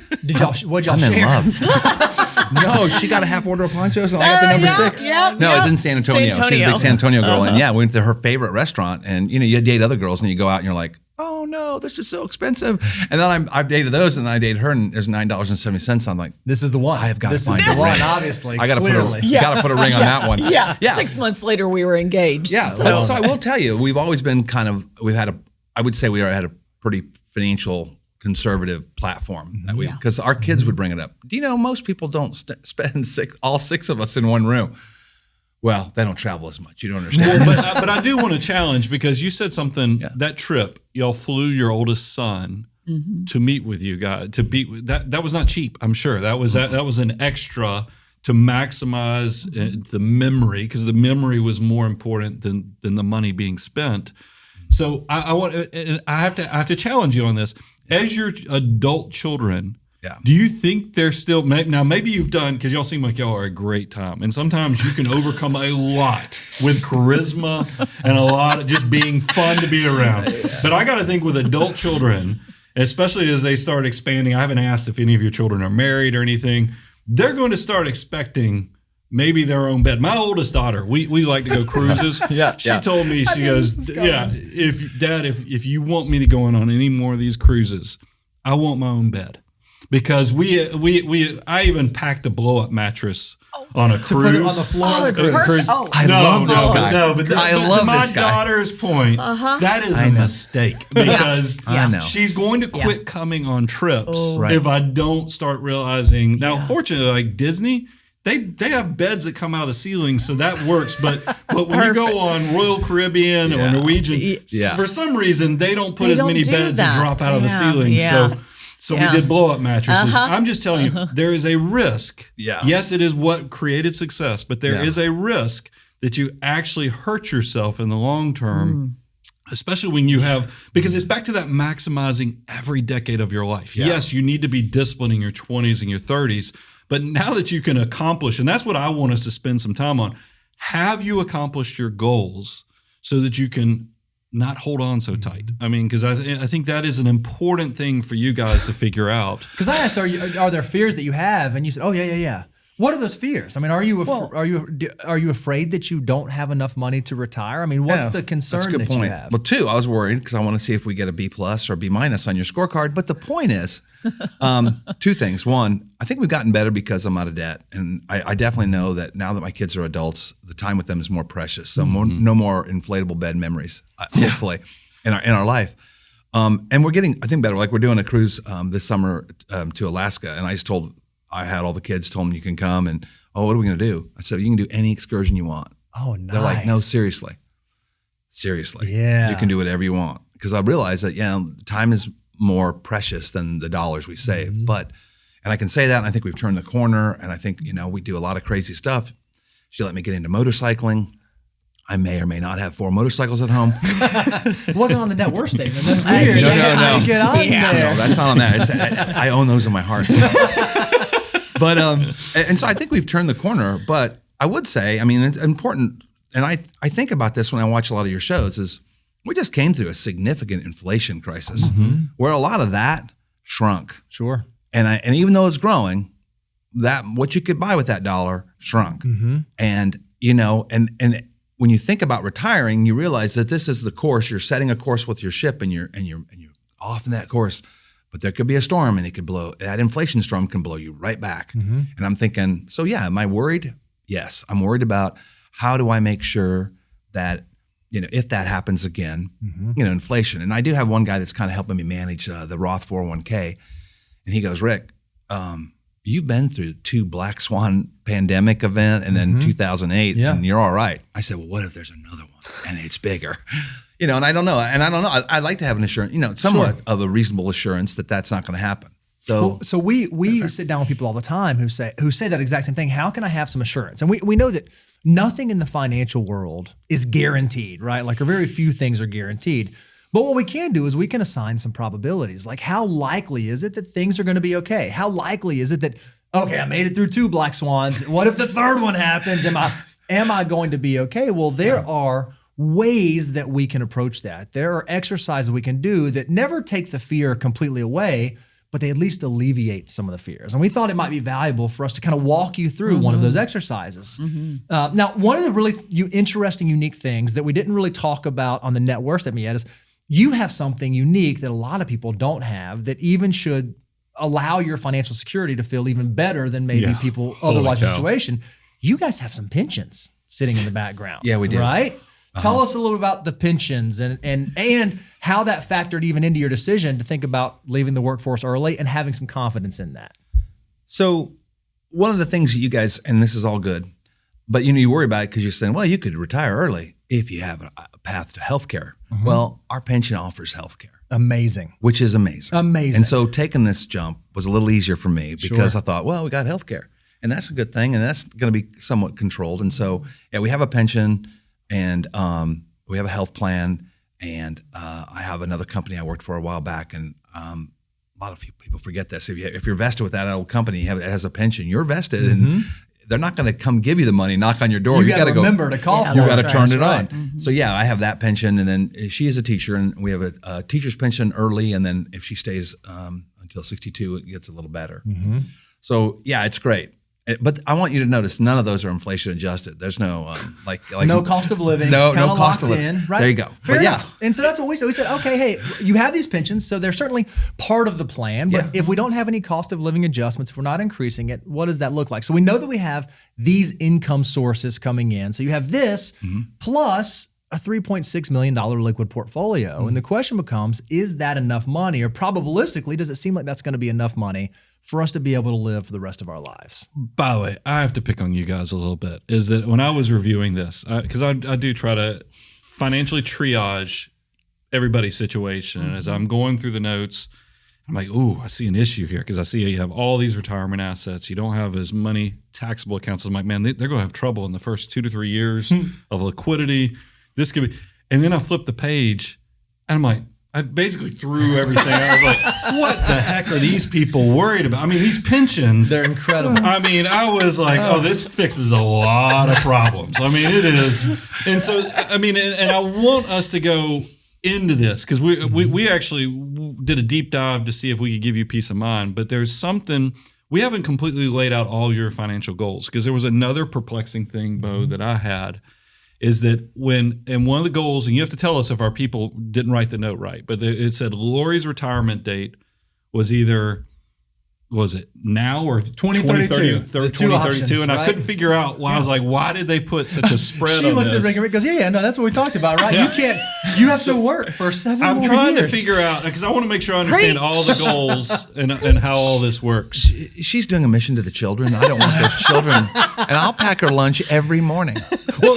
Speaker 4: what'd y'all
Speaker 2: I'm
Speaker 4: share?
Speaker 2: in love. No, she got a half order of ponchos and I got the number 6. No, it's in San Antonio. She's a big San Antonio girl. And we went to her favorite restaurant and, you date other girls and you go out and you're like, oh no, this is so expensive. And then I've dated those and I dated her and there's $9.70. I'm like,
Speaker 4: this is the one.
Speaker 2: I have got to find
Speaker 4: the one, obviously.
Speaker 2: I got to put a ring on that one.
Speaker 1: Yeah. 6 months later we were engaged.
Speaker 2: Yeah. So I will tell you, we've always been I would say we had a pretty financial conservative platform that because our kids would bring it up. Do you know most people don't spend all 6 of us in one room? Well, they don't travel as much. You don't understand.
Speaker 3: But I do want to challenge because you said something that trip y'all flew your oldest son to meet with you guys that was not cheap. I'm sure that was an extra to maximize the memory because the memory was more important than the money being spent. So I have to challenge you on this. As your adult children, do you think they're still now? Maybe you've done because y'all seem like y'all are a great time, and sometimes you can overcome a lot with charisma and a lot of just being fun to be around. But I got to think with adult children, especially as they start expanding. I haven't asked if any of your children are married or anything. They're going to start expecting maybe their own bed. My oldest daughter, we like to go cruises. She told me, she goes, if you want me to go on any more of these cruises, I want my own bed. Because I even packed a blow-up mattress on a cruise. To put it on
Speaker 4: the floor.
Speaker 1: Oh, it's perfect. Oh.
Speaker 2: I love this guy.
Speaker 3: No, but
Speaker 2: I love this guy.
Speaker 3: My daughter's point, that is a mistake because she's going to quit coming on trips if I don't start realizing. Now, fortunately, like Disney, they have beds that come out of the ceiling, so that works. But when you go on Royal Caribbean or Norwegian, for some reason they don't put as many beds that drop out of the ceiling. So we did blow up mattresses. I'm just telling you, there is a risk. Yes, it is what created success, but there is a risk that you actually hurt yourself in the long term. Especially when you have, because it's back to that maximizing every decade of your life. Yes, you need to be disciplined in your 20s and your 30s. But now that you can accomplish, and that's what I want us to spend some time on, have you accomplished your goals so that you can not hold on so tight? I mean, because I think that is an important thing for you guys to figure out.
Speaker 4: Because I asked, are there fears that you have? And you said, oh, yeah. What are those fears? I mean, are you afraid that you don't have enough money to retire? I mean, what's the concern
Speaker 2: that's a good
Speaker 4: that
Speaker 2: point.
Speaker 4: you have?
Speaker 2: Well, 2, I was worried because I want to see if we get a B+ or a B- on your scorecard. But the point is, 2 things. 1, I think we've gotten better because I'm out of debt, and I definitely know that now that my kids are adults, the time with them is more precious. So no more inflatable bed memories, hopefully, in our life. And we're getting, I think, better. Like we're doing a cruise this summer to Alaska, and I had all the kids, told them you can come, and what are we going to do? I said, you can do any excursion you want.
Speaker 4: Oh, nice.
Speaker 2: They're like, no, seriously.
Speaker 4: Yeah.
Speaker 2: You can do whatever you want. Because I realized that, time is more precious than the dollars we save. And I can say that, and I think we've turned the corner, and I think, we do a lot of crazy stuff. She let me get into motorcycling. I may or may not have 4 motorcycles at home.
Speaker 4: It wasn't on the net worth statement. That's weird.
Speaker 2: No.
Speaker 4: Get on there.
Speaker 2: No, that's not on that. I own those in my heart. But and so I think we've turned the corner. But I would say, I mean, it's important, and I think about this when I watch a lot of your shows, is we just came through a significant inflation crisis where a lot of that shrunk.
Speaker 4: Sure.
Speaker 2: And even though it's growing, that what you could buy with that dollar shrunk. And and when you think about retiring, you realize that this is the course. You're setting a course with your ship, and you're off in that course. But there could be a storm, and it could blow. That inflation storm can blow you right back. And I'm thinking, so yeah, am I worried? Yes, I'm worried about how do I make sure that if that happens again, inflation. And I do have one guy that's kind of helping me manage the Roth 401k, and he goes, Rick, you've been through 2 black swan pandemic event and then 2008, and you're all right. I said, well, what if there's another one and it's bigger? And I don't know. I'd like to have an assurance, somewhat of a reasonable assurance that that's not going to happen. So
Speaker 4: we sit down with people all the time who say that exact same thing. How can I have some assurance? And we know that nothing in the financial world is guaranteed, right? Like, or very few things are guaranteed. But what we can do is we can assign some probabilities. Like, how likely is it that things are going to be okay? How likely is it that, okay, I made it through 2 black swans. What if the 3rd one happens? Am I going to be okay? Well, there are ways that we can approach that. There are exercises we can do that never take the fear completely away, but they at least alleviate some of the fears. And we thought it might be valuable for us to kind of walk you through one of those exercises. Now, one of the really interesting, unique things that we didn't really talk about on the net worth statement yet is you have something unique that a lot of people don't have that even should allow your financial security to feel even better than maybe people otherwise in the situation. You guys have some pensions sitting in the background.
Speaker 2: Yeah, we do.
Speaker 4: Right? Tell us a little about the pensions and how that factored even into your decision to think about leaving the workforce early and having some confidence in that.
Speaker 2: So one of the things that you guys, and this is all good, but you worry about it because you're saying, well, you could retire early if you have a path to healthcare. Well, our pension offers healthcare.
Speaker 4: Amazing.
Speaker 2: Which is amazing.
Speaker 4: Amazing.
Speaker 2: And so taking this jump was a little easier for me because I thought, well, we got healthcare, and that's a good thing, and that's going to be somewhat controlled. And so, we have a pension, and we have a health plan, and I have another company I worked for a while back, and a lot of people forget this. If you're vested with that old company that has a pension, you're vested, and they're not going to come give you the money, knock on your door.
Speaker 4: You got to remember to call.
Speaker 2: You got to turn it on. So I have that pension, and then she is a teacher, and we have a teacher's pension early, and then if she stays until 62, it gets a little better. So it's great. But I want you to notice none of those are inflation adjusted. There's no like
Speaker 4: no cost of living.
Speaker 2: No,
Speaker 4: it's
Speaker 2: no cost of
Speaker 4: locked
Speaker 2: living.
Speaker 4: In, right?
Speaker 2: There you go.
Speaker 4: Fair enough. And so that's what we said. We said, okay, hey, you have these pensions, so they're certainly part of the plan. But if we don't have any cost of living adjustments, if we're not increasing it, what does that look like? So we know that we have these income sources coming in. So you have this plus a $3.6 million liquid portfolio. And the question becomes, is that enough money? Or probabilistically, does it seem like that's going to be enough money for us to be able to live for the rest of our lives?
Speaker 3: By the way, I have to pick on you guys a little bit, is that when I was reviewing this, because I do try to financially triage everybody's situation. And as I'm going through the notes, I'm like, ooh, I see an issue here, because I see you have all these retirement assets. You don't have as many taxable accounts. I'm like, man, they're going to have trouble in the first 2 to 3 years of liquidity. This could be, and then I flip the page, and I'm like, I basically threw everything. I was like, what the heck are these people worried about? I mean, these pensions.
Speaker 4: They're incredible.
Speaker 3: I mean, I was like, oh, this fixes a lot of problems. I mean, it is. And so, I mean, and I want us to go into this, because we actually did a deep dive to see if we could give you peace of mind. But there's something we haven't completely laid out all your financial goals. Because there was another perplexing thing, Bo, that I had, is that and one of the goals, and you have to tell us if our people didn't write the note right, but it said Lori's retirement date was it now or
Speaker 4: 2032?
Speaker 3: 2032, and
Speaker 4: right?
Speaker 3: I couldn't figure out why. I was like, why did they put such a spread
Speaker 4: She
Speaker 3: on
Speaker 4: looks
Speaker 3: this?
Speaker 4: at Rick and Rick goes, yeah, no, that's what we talked about, right? You have to work for 7 more years.
Speaker 3: I'm trying to figure out, because I want to make sure I understand all the goals and how all this works.
Speaker 2: She's doing a mission to the children. I don't want those children. And I'll pack her lunch every morning.
Speaker 3: Well,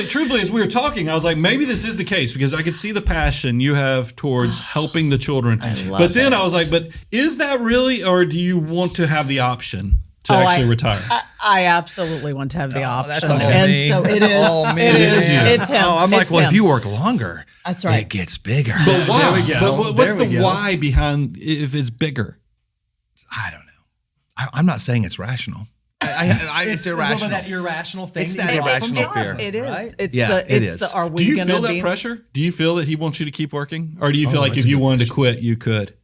Speaker 3: truthfully, as we were talking, I was like, maybe this is the case, because I could see the passion you have towards helping the children. But then I was like, but is that really, or do you want to have the option to actually retire?
Speaker 1: I absolutely want to have the option.
Speaker 2: That's all
Speaker 1: and
Speaker 2: me.
Speaker 1: so it
Speaker 2: That's
Speaker 1: is.
Speaker 2: all me.
Speaker 1: It is.
Speaker 3: Yeah.
Speaker 1: It's him.
Speaker 2: Oh, I'm like,
Speaker 1: It's
Speaker 2: well,
Speaker 1: him.
Speaker 2: if you work longer,
Speaker 1: That's right.
Speaker 2: it gets bigger.
Speaker 3: But why?
Speaker 4: There we go.
Speaker 3: But what's
Speaker 4: There we
Speaker 3: the
Speaker 4: go.
Speaker 3: why behind if it's bigger?
Speaker 2: I don't know. I'm not saying it's rational. It's
Speaker 4: a little bit of
Speaker 2: irrational.
Speaker 4: that irrational thing.
Speaker 2: It's
Speaker 4: that
Speaker 2: that
Speaker 4: you get
Speaker 2: irrational
Speaker 4: from
Speaker 2: fear.
Speaker 4: God,
Speaker 1: It is.
Speaker 4: right?
Speaker 1: It's
Speaker 2: Yeah,
Speaker 1: the.
Speaker 2: it
Speaker 1: It's
Speaker 2: is.
Speaker 1: the. Are we
Speaker 3: Do you
Speaker 1: gonna
Speaker 3: feel that
Speaker 1: be?
Speaker 3: pressure? Do you feel that he wants you to keep working? Or do you feel like
Speaker 2: that's
Speaker 3: if
Speaker 2: a
Speaker 3: you
Speaker 2: good
Speaker 3: wanted to quit, you could?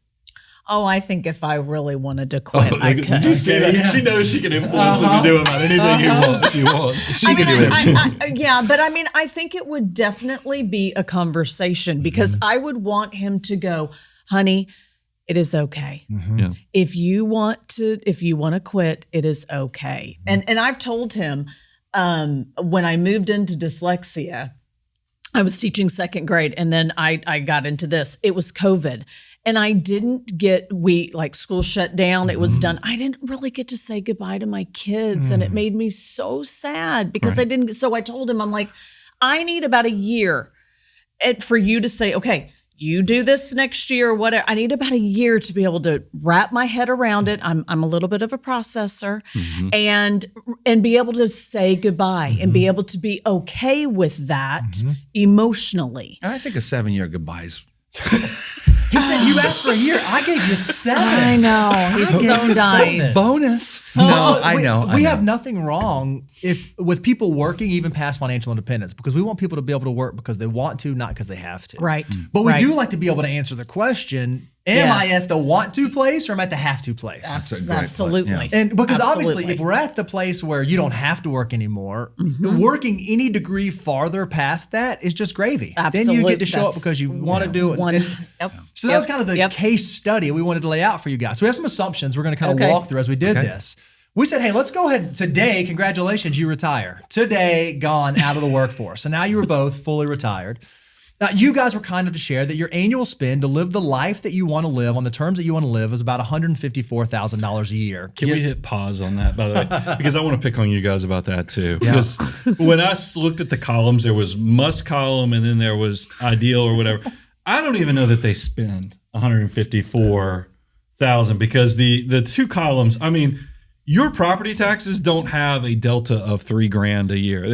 Speaker 1: Oh, I think if I really wanted to quit, I could.
Speaker 3: Did you see that?
Speaker 4: Yeah.
Speaker 3: She knows she can influence him to do about anything he wants.
Speaker 2: She can do it.
Speaker 1: Yeah, but I mean, I think it would definitely be a conversation because I would want him to go, honey, it is okay.
Speaker 3: Yeah.
Speaker 1: If you want to quit, it is okay. And I've told him when I moved into dyslexia, I was teaching second grade, and then I got into this. It was COVID. And I didn't school shut down. It was done. I didn't really get to say goodbye to my kids. And it made me so sad because I didn't. So I told him, I'm like, I need about a year for you to say, okay, you do this next year or whatever. I need about a year to be able to wrap my head around it. I'm a little bit of a processor and be able to say goodbye and be able to be okay with that emotionally.
Speaker 2: I think a 7-year goodbye is.
Speaker 4: He said, you asked for a year. I gave you 7.
Speaker 1: I know. He's so nice.
Speaker 2: Bonus. No, I know.
Speaker 4: We have nothing wrong with people working even past financial independence because we want people to be able to work because they want to, not because they have to.
Speaker 1: Right.
Speaker 4: But we
Speaker 1: Right.
Speaker 4: do like to be able to answer the question, am I
Speaker 1: Yes.
Speaker 4: at the want to place or am I at the have to place?
Speaker 2: That's a great point,
Speaker 1: Absolutely.
Speaker 2: yeah.
Speaker 4: And because obviously,
Speaker 1: Absolutely.
Speaker 4: if we're at the place where you don't have to work anymore, working any degree farther past that is just gravy. Then you get to show up
Speaker 1: That's
Speaker 4: because you want to do it.
Speaker 1: one.
Speaker 4: And
Speaker 1: Yep.
Speaker 4: so that was
Speaker 1: Yep.
Speaker 4: kind of the
Speaker 1: Yep.
Speaker 4: case study we wanted to lay out for you guys. So we have some assumptions we're going to kind of
Speaker 1: Okay.
Speaker 4: walk through as we did this. We said, hey, let's go ahead. Today, congratulations, you retire. Today, gone out of the workforce. So now you were both fully retired. Now, you guys were kind of to share that your annual spend to live the life that you want to live on the terms that you want to live is about $154,000 a year.
Speaker 3: Can we hit pause on that, by the way? Because I want to pick on you guys about that too. Because when I looked at the columns, there was must column and then there was ideal or whatever. I don't even know that they spend $154,000 because the two columns, I mean, your property taxes don't have a delta of $3,000 a year. And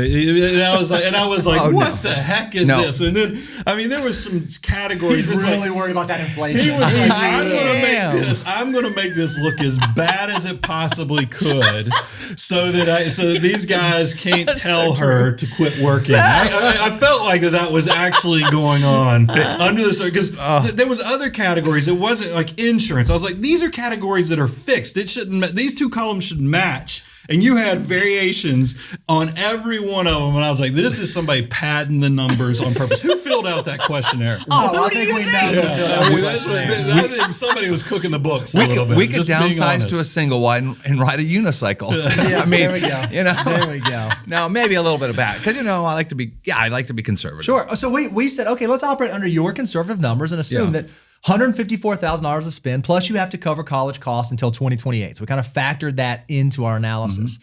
Speaker 3: I was like,
Speaker 2: Oh,
Speaker 3: what
Speaker 2: no.
Speaker 3: the heck is
Speaker 2: No.
Speaker 3: this? And then, I mean, there was some categories.
Speaker 4: He's
Speaker 3: It's like,
Speaker 4: really worried about that inflation.
Speaker 3: he was like,
Speaker 2: I
Speaker 3: I'm gonna make this look as bad as it possibly could, so that these guys can't tell her to quit working. I felt like that was actually going on under the because there was other categories. It wasn't like insurance. I was like, these are categories that are fixed. It shouldn't. These two columns should match. And you had variations on every one of them. And I was like, this is somebody padding the numbers on purpose. Who filled out that questionnaire?
Speaker 4: I think we know who filled out the questionnaire.
Speaker 3: I think somebody was cooking the books a little bit.
Speaker 2: We could
Speaker 3: just being
Speaker 2: downsize
Speaker 3: honest.
Speaker 2: to a single wide and ride a unicycle.
Speaker 4: Yeah,
Speaker 2: I mean,
Speaker 4: there we go.
Speaker 2: You know,
Speaker 4: There we go.
Speaker 2: Now maybe a little bit of back because I like to be conservative.
Speaker 4: Sure. So we said, okay, let's operate under your conservative numbers and assume that $154,000 to spend, plus you have to cover college costs until 2028. So we kind of factored that into our analysis.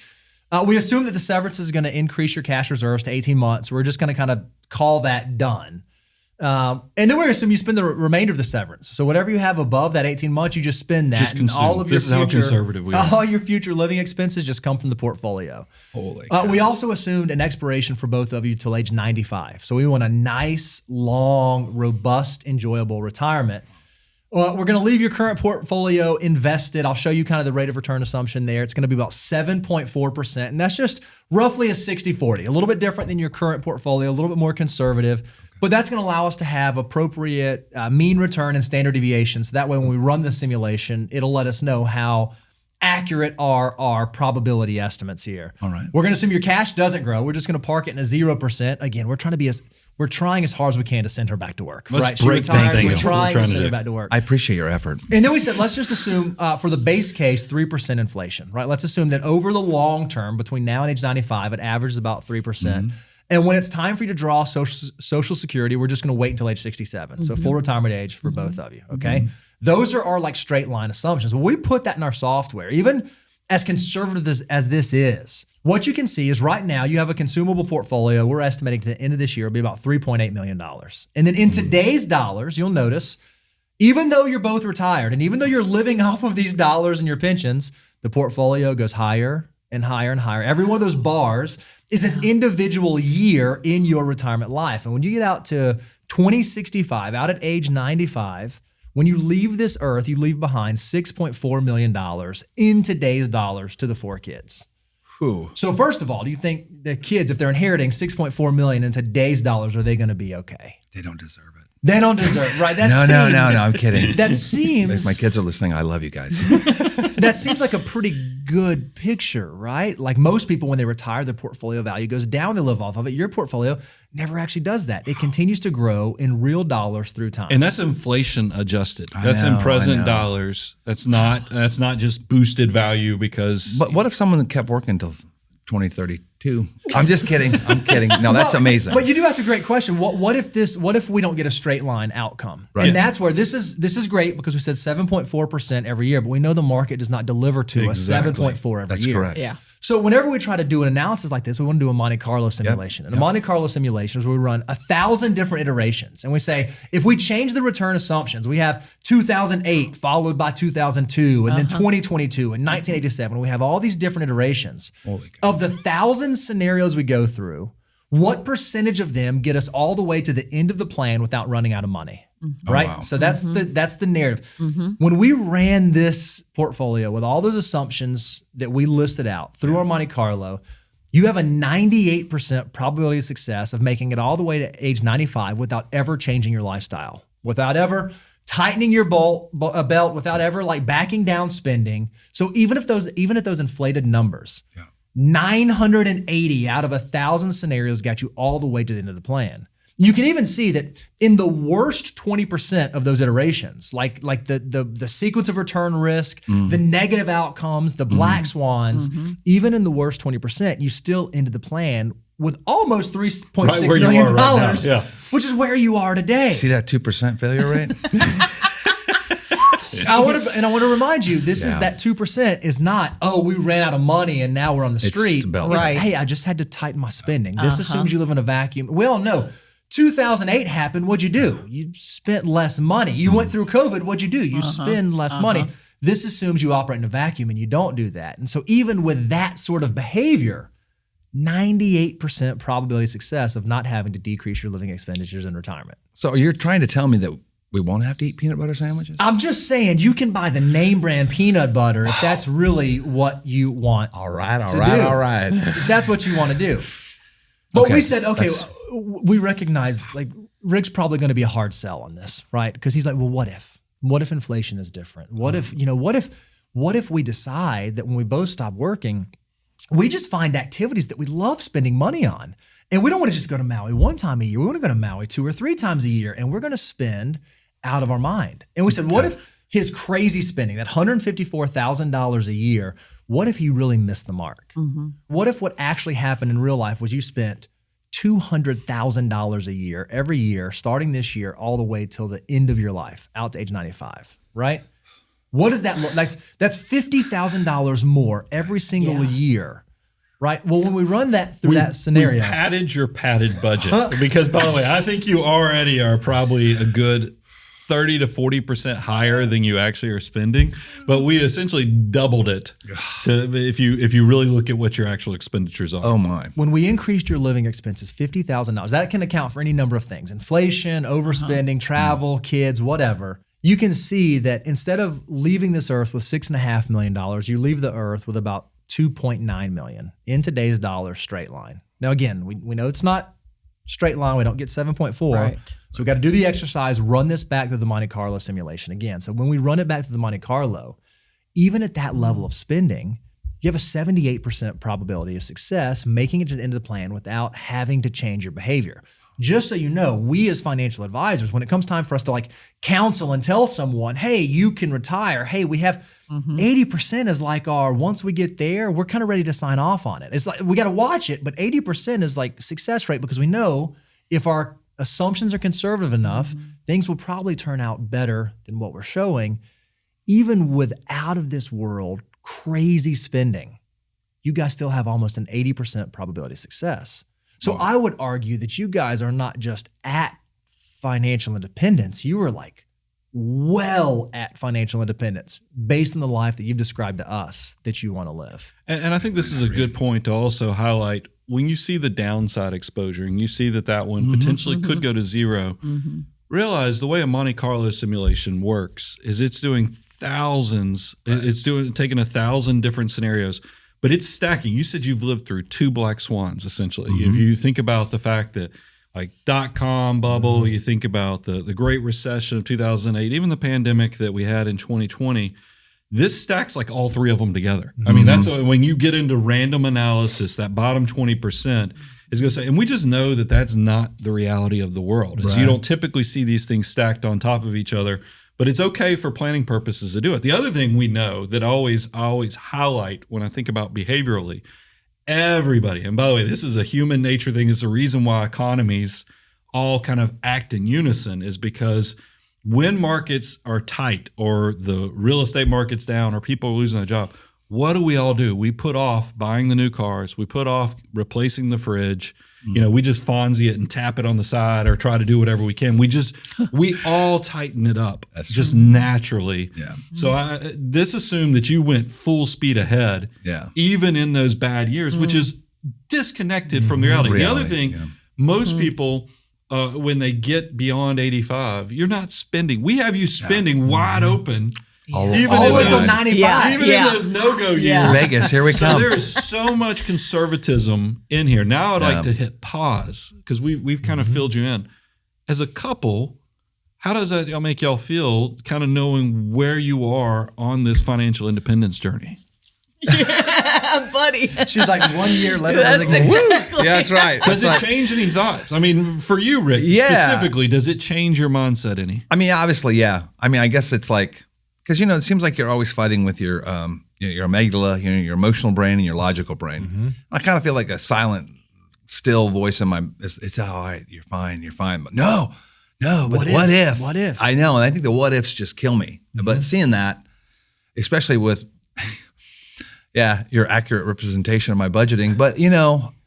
Speaker 4: We assume that the severance is going to increase your cash reserves to 18 months. We're just going to kind of call that done. And then we assume you spend the remainder of the severance. So whatever you have above that 18 months, you just spend that.
Speaker 3: Just
Speaker 4: and
Speaker 3: consume.
Speaker 4: all of your
Speaker 3: This is how
Speaker 4: future,
Speaker 3: conservative we are.
Speaker 4: all your future living expenses just come from the portfolio.
Speaker 2: Holy
Speaker 4: We also assumed an expiration for both of you till age 95. So we want a nice, long, robust, enjoyable retirement. Well, we're going to leave your current portfolio invested. I'll show you kind of the rate of return assumption there. It's going to be about 7.4%. And that's just roughly a 60-40, a little bit different than your current portfolio, a little bit more conservative. But that's going to allow us to have appropriate mean return and standard deviation. So that way when we run the simulation, it'll let us know how accurate are our probability estimates here.
Speaker 2: All right.
Speaker 4: We're going to assume your cash doesn't grow. We're just going to park it in a 0%. Again, we're trying as hard as we can to send her back to work.
Speaker 3: Let's
Speaker 4: right?
Speaker 3: break
Speaker 4: She retired.
Speaker 3: this thing
Speaker 4: We're
Speaker 3: up.
Speaker 4: trying
Speaker 3: We're trying
Speaker 4: to
Speaker 3: to
Speaker 4: send her
Speaker 3: do.
Speaker 4: back to work.
Speaker 2: I appreciate your effort.
Speaker 4: And then we said, let's just assume for the base case, 3% inflation, right? Let's assume that over the long term, between now and age 95, it averages about 3%. And when it's time for you to draw Social Security, we're just going to wait until age 67. So full retirement age for both of you, okay? Those are our like straight line assumptions. Well, we put that in our software. Even as conservative as this is, what you can see is right now you have a consumable portfolio. We're estimating to the end of this year will be about $3.8 million. And then in today's dollars, you'll notice, even though you're both retired and even though you're living off of these dollars and your pensions, the portfolio goes higher and higher and higher. Every one of those bars is an individual year in your retirement life. And when you get out to 2065, out at age 95, when you leave this earth, you leave behind $6.4 million in today's dollars to the 4 kids.
Speaker 2: Whew.
Speaker 4: So first of all, do you think the kids, if they're inheriting $6.4 million in today's dollars, are they going to be okay?
Speaker 2: They don't deserve it.
Speaker 4: They don't deserve, right? That
Speaker 2: No, I'm kidding.
Speaker 4: That seems,
Speaker 2: If my kids are listening, I love you guys.
Speaker 4: that seems like a pretty good picture, right? Like most people, when they retire, their portfolio value goes down, they live off of it. Your portfolio never actually does that. It continues to grow in real dollars through time.
Speaker 3: And that's inflation adjusted. That's in
Speaker 2: know,
Speaker 3: present
Speaker 2: I know.
Speaker 3: dollars. That's not just boosted value because
Speaker 2: But what if someone kept working until 2032? I'm just kidding. I'm kidding. No, that's amazing.
Speaker 4: But you do ask a great question. What if we don't get a straight line outcome?
Speaker 2: Right.
Speaker 4: And that's where this is great because we said 7.4% every year, but we know the market does not deliver to
Speaker 3: Exactly.
Speaker 4: a 7.4 every
Speaker 2: That's
Speaker 4: year.
Speaker 2: correct.
Speaker 1: Yeah.
Speaker 4: So whenever we try to do an analysis like this, we want to do a Monte Carlo simulation. And a Monte Carlo simulation is where we run 1,000 different iterations. And we say, if we change the return assumptions, we have 2008 followed by 2002 and then 2022 and 1987. We have all these different iterations. Of the 1,000 scenarios we go through, what percentage of them get us all the way to the end of the plan without running out of money? Right?
Speaker 2: wow.
Speaker 4: So that's the narrative. When we ran this portfolio with all those assumptions that we listed out through our Monte Carlo, you have a 98% probability of success of making it all the way to age 95 without ever changing your lifestyle, without ever tightening your belt, without ever like backing down spending. So even at those inflated numbers, 980 out of 1,000 scenarios got you all the way to the end of the plan. You can even see that in the worst 20% of those iterations, like the sequence of return risk, the negative outcomes, the black swans, even in the worst 20%, you still ended the plan with almost $3.6
Speaker 3: where you
Speaker 4: million,
Speaker 3: are right now. Yeah.
Speaker 4: which is where you are today.
Speaker 2: See that 2% failure rate?
Speaker 4: I want to remind you, this is that 2% is not, we ran out of money and now we're on the street.
Speaker 2: the belt.
Speaker 4: It's,
Speaker 1: Right.
Speaker 4: hey, I just had to tighten my spending. This assumes you live in a vacuum. We all know 2008 happened. What'd you do? You spent less money. You went through COVID. What'd you do? You spend less money. This assumes you operate in a vacuum and you don't do that. And so even with that sort of behavior, 98% probability of success of not having to decrease your living expenditures in retirement.
Speaker 2: So you're trying to tell me that we won't have to eat peanut butter sandwiches?
Speaker 4: I'm just saying you can buy the name brand peanut butter if that's really what you want.
Speaker 2: All right.
Speaker 4: If that's what you want to do. But
Speaker 2: Okay,
Speaker 4: we said, okay,
Speaker 2: that's-
Speaker 4: we recognize like Rick's probably going to be a hard sell on this, right? Because he's like, well, what if? What if inflation is different? What if we decide that when we both stop working, we just find activities that we love spending money on. And we don't want to just go to Maui one time a year. We want to go to Maui 2 or 3 times a year, and we're going to spend out of our mind. And we said, what if his crazy spending, that $154,000 a year, what if he really missed the mark? What if what actually happened in real life was you spent $200,000 a year every year, starting this year, all the way till the end of your life, out to age 95, right? What does that look like? That's $50,000 more every single year, right? Well, when we run that through that scenario.
Speaker 3: We padded your padded budget. Because, by the way, I think you already are probably a good 30 to 40% higher than you actually are spending, but we essentially doubled it to if you really look at what your actual expenditures are.
Speaker 2: Oh my.
Speaker 4: When we increased your living expenses $50,000, that can account for any number of things: inflation, overspending, travel, kids, whatever. You can see that instead of leaving this earth with $6.5 million, you leave the earth with about $2.9 million in today's dollars, straight line. Now, again, we know it's not straight line. We don't get 7.4.
Speaker 1: Right.
Speaker 4: So we got to do the exercise, run this back to the Monte Carlo simulation again. So when we run it back to the Monte Carlo, even at that level of spending, you have a 78% probability of success making it to the end of the plan without having to change your behavior. Just so you know, we as financial advisors, when it comes time for us to like counsel and tell someone, hey, you can retire. Hey, we have 80% is like our, once we get there, we're kind of ready to sign off on it. It's like, we got to watch it, but 80% is like success rate because we know if our assumptions are conservative enough, things will probably turn out better than what we're showing. Even with out of this world crazy spending, you guys still have almost an 80% probability of success. So I would argue that you guys are not just at financial independence, you are like well at financial independence based on the life that you've described to us that you want to live.
Speaker 3: And I think this is a good point to also highlight when you see the downside exposure and you see that one potentially could go to zero, realize the way a Monte Carlo simulation works is it's doing thousands, it's taking 1,000 different scenarios. But it's stacking. You said you've lived through 2 black swans, essentially. If you think about the fact that like .com bubble, you think about the Great Recession of 2008, even the pandemic that we had in 2020, this stacks like all 3 of them together. I mean, that's when you get into random analysis, that bottom 20% is going to say, and we just know that that's not the reality of the world. You don't typically see these things stacked on top of each other. But it's okay for planning purposes to do it. The other thing we know that I always highlight when I think about behaviorally, everybody, and by the way, this is a human nature thing. It's the reason why economies all kind of act in unison is because when markets are tight or the real estate market's down or people are losing their job, what do we all do? We put off buying the new cars. We put off replacing the fridge. You know, we just Fonzie it and tap it on the side or try to do whatever we can. We all tighten it up just naturally. Yeah. So this assumed that you went full speed ahead, even in those bad years, which is disconnected from the reality. The other thing, most people, when they get beyond 85, you're not spending. We have you spending wide open.
Speaker 4: Even in those 95.
Speaker 3: Even in those no-go years.
Speaker 2: Vegas, here we come.
Speaker 3: So there is so much conservatism in here. Now I'd like to hit pause because we've kind of filled you in. As a couple, how does that make y'all feel kind of knowing where you are on this financial independence journey?
Speaker 1: Yeah, buddy.
Speaker 4: She's like 1 year later.
Speaker 1: That's exactly.
Speaker 2: Yeah, that's right.
Speaker 3: Does it change any thoughts? I mean, for you, Rick, specifically, does it change your mindset any?
Speaker 2: I mean, obviously, yeah. I mean, I guess it's like, because, it seems like you're always fighting with your amygdala, your emotional brain and your logical brain. I kind of feel like a silent, still voice in it's all right, you're fine. But no, but what if?
Speaker 4: What if?
Speaker 2: I know, and I think the what ifs just kill me. But seeing that, especially with, your accurate representation of my budgeting. But,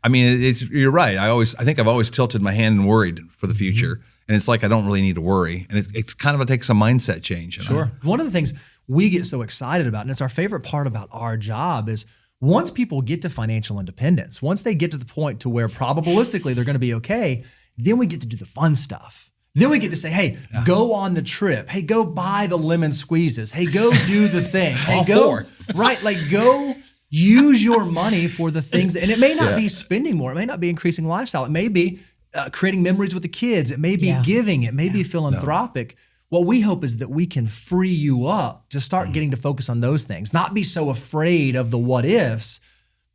Speaker 2: I mean, you're right. I think I've always tilted my hand and worried for the future. And it's like I don't really need to worry. And it's kind of takes a mindset change.
Speaker 4: Sure. One of the things we get so excited about, and it's our favorite part about our job, is once people get to financial independence, once they get to the point to where probabilistically they're going to be okay, then we get to do the fun stuff. Then we get to say, hey, go on the trip. Hey, go buy the lemon squeezes. Hey, go do the thing. Hey, go use your money for the things. And it may not be spending more. It may not be increasing lifestyle. It may be creating memories with the kids. It may be giving. It may be philanthropic. What we hope is that we can free you up to start getting to focus on those things, not be so afraid of the what ifs,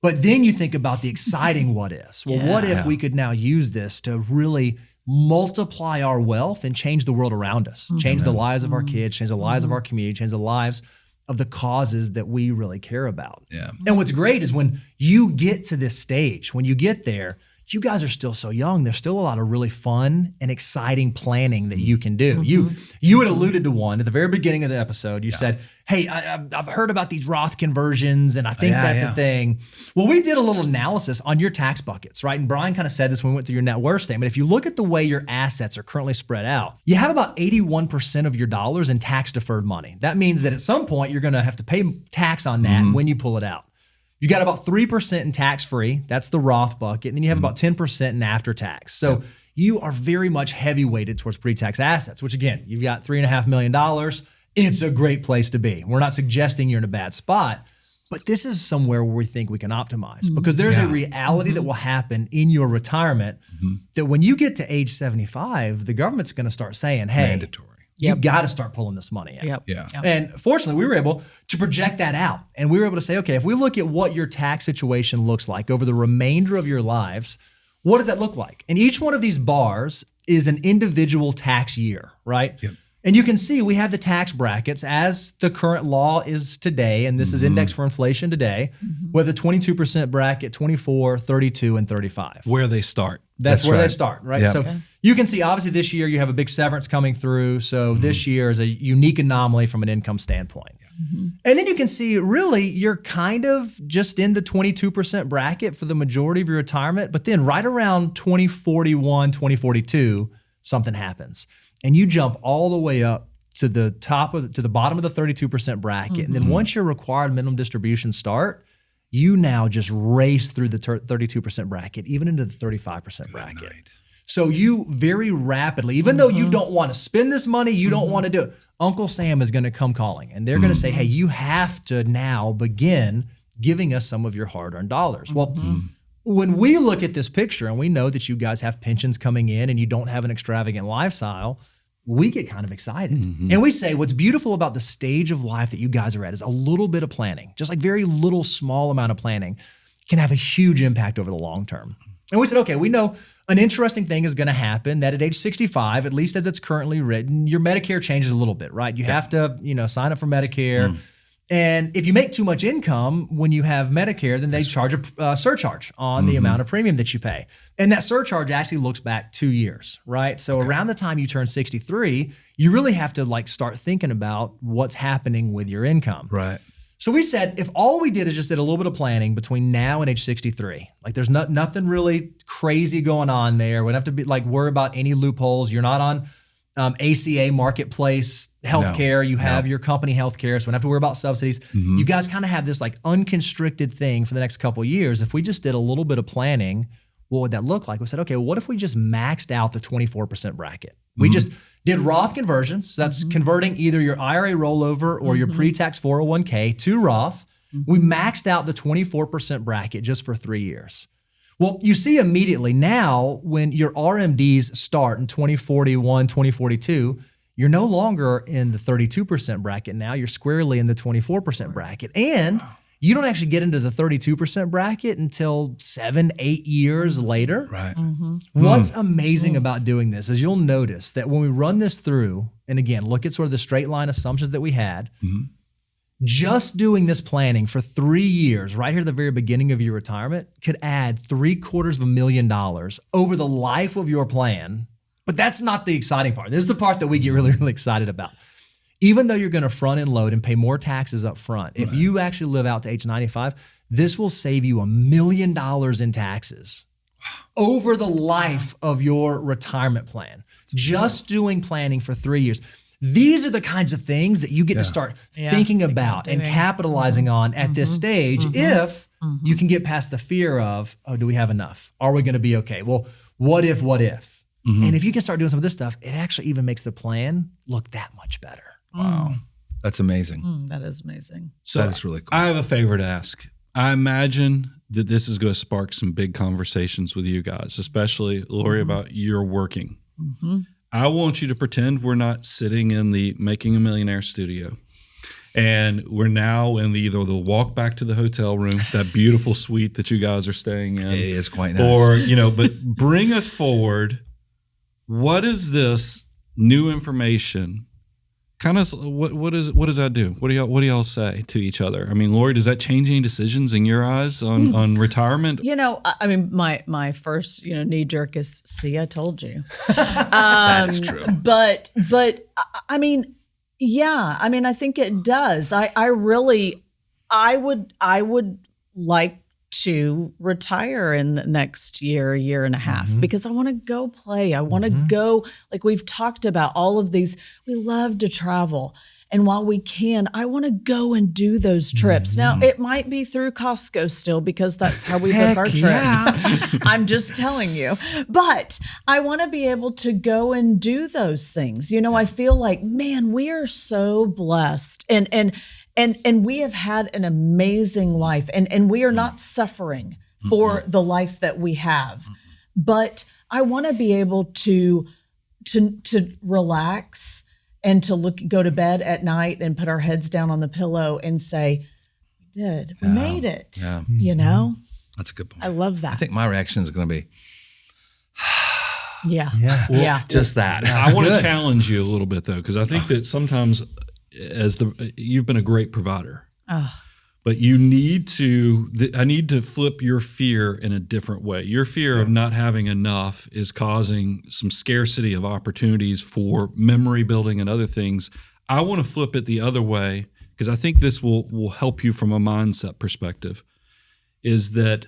Speaker 4: but then you think about the exciting what ifs. Well, what if we could now use this to really multiply our wealth and change the world around us, change the lives of our kids, change the lives of our community, change the lives of the causes that we really care about. Yeah. And what's great is when you get to this stage, when you get there, you guys are still so young. There's still a lot of really fun and exciting planning that you can do. You had alluded to one at the very beginning of the episode. You said, hey, I've heard about these Roth conversions and I think that's a thing. Well, we did a little analysis on your tax buckets, right? And Brian kind of said this when we went through your net worth statement. If you look at the way your assets are currently spread out, you have about 81% of your dollars in tax deferred money. That means that at some point you're going to have to pay tax on that when you pull it out. You got about 3% in tax-free. That's the Roth bucket. And then you have about 10% in after-tax. So you are very much heavy-weighted towards pre-tax assets, which again, you've got $3.5 million. It's a great place to be. We're not suggesting you're in a bad spot, but this is somewhere where we think we can optimize because there's a reality that will happen in your retirement that when you get to age 75, the government's going to start saying, hey,
Speaker 2: mandatory.
Speaker 4: you got to start pulling this money out.
Speaker 2: Yeah.
Speaker 4: And fortunately, we were able to project that out. And we were able to say, okay, if we look at what your tax situation looks like over the remainder of your lives, what does that look like? And each one of these bars is an individual tax year, right?
Speaker 2: Yep.
Speaker 4: And you can see we have the tax brackets as the current law is today, and this is indexed for inflation today, with a 22% bracket, 24, 32, and 35.
Speaker 3: Where they start.
Speaker 4: That's where
Speaker 2: right.
Speaker 4: they start, right?
Speaker 2: Yep.
Speaker 4: So you can see, obviously, this year you have a big severance coming through. So this year is a unique anomaly from an income standpoint. And then you can see, really, you're kind of just in the 22% bracket for the majority of your retirement. But then right around 2041, 2042, something happens. And you jump all the way up to the bottom of the 32% bracket. And then once your required minimum distributions start, you now just race through the 32% bracket, even into the 35% bracket.
Speaker 2: Night.
Speaker 4: So you very rapidly, even though you don't want to spend this money, you don't want to do it, Uncle Sam is going to come calling. And they're going to say, hey, you have to now begin giving us some of your hard-earned dollars. Well, when we look at this picture and we know that you guys have pensions coming in and you don't have an extravagant lifestyle, we get kind of excited. And we say what's beautiful about the stage of life that you guys are at is a little bit of planning, just like very little small amount of planning can have a huge impact over the long term. And we said, okay, we know an interesting thing is going to happen that at age 65, at least as it's currently written, your Medicare changes a little bit, right? You have to, sign up for Medicare. And if you make too much income when you have Medicare, then they charge a surcharge on the amount of premium that you pay. And that surcharge actually looks back 2 years, right? So around the time you turn 63, you really have to start thinking about what's happening with your income.
Speaker 2: Right.
Speaker 4: So we said, if all we did is just did a little bit of planning between now and age 63, there's nothing really crazy going on there. We don't have to be worry about any loopholes. You're not on ACA marketplace healthcare. You have your company healthcare, so we don't have to worry about subsidies. You guys kind of have this unconstricted thing for the next couple of years. If we just did a little bit of planning, what would that look like? We said, okay, what if we just maxed out the 24% bracket? We just did Roth conversions. So that's converting either your IRA rollover or your pre-tax 401k to Roth. We maxed out the 24% bracket just for 3 years. Well, you see immediately now when your RMDs start in 2041, 2042, you're no longer in the 32% bracket now. You're squarely in the 24% bracket. And you don't actually get into the 32% bracket until 7-8 years later.
Speaker 2: Right.
Speaker 4: What's amazing about doing this is you'll notice that when we run this through, and again, look at sort of the straight line assumptions that we had, just doing this planning for 3 years, right here at the very beginning of your retirement, could add $750,000 over the life of your plan. But that's not the exciting part. This is the part that we get really, really excited about. Even though you're going to front end load and pay more taxes up front, if you actually live out to age 95, this will save you $1 million in taxes over the life of your retirement plan. Just doing planning for 3 years. These are the kinds of things that you get to start thinking about and capitalizing on at this stage if you can get past the fear of, oh, do we have enough? Are we going to be okay? Well, what if? And if you can start doing some of this stuff, it actually even makes the plan look that much better.
Speaker 2: Wow. That's amazing.
Speaker 1: That is amazing.
Speaker 3: So
Speaker 2: That's really cool.
Speaker 3: I have a favor to ask. I imagine that this is going to spark some big conversations with you guys, especially Lori, about your working. I want you to pretend we're not sitting in the Making a Millionaire studio. And we're now in either the walk back to the hotel room, that beautiful suite that you guys are staying in.
Speaker 2: It is quite nice.
Speaker 3: Or, but bring us forward. What is this new information? Kind of what does that do? What do y'all say to each other? I mean, Lori, does that change any decisions in your eyes on retirement?
Speaker 1: I mean, my first knee jerk is, see, I told you.
Speaker 2: That is true.
Speaker 1: But I mean, yeah, I mean, I think it does. I would like to retire in the next year and a half, because I want to go play. I want to go, like we've talked about all of these, we love to travel. And while we can, I want to go and do those trips. Now, it might be through Costco still, because that's how we book our trips. Yeah. I'm just telling you. But I want to be able to go and do those things. I feel like, man, we are so blessed. And we have had an amazing life, and we are not suffering for the life that we have. But I want to be able to relax and to go to bed at night and put our heads down on the pillow and say, we made it, you know?
Speaker 2: That's a good point.
Speaker 1: I love that.
Speaker 2: I think my reaction is going to be,
Speaker 3: just that. I want to challenge you a little bit though, because I think that sometimes you've been a great provider, but you need to, I need to flip your fear in a different way. Your fear of not having enough is causing some scarcity of opportunities for memory building and other things. I want to flip it the other way, because I think this will help you from a mindset perspective, is that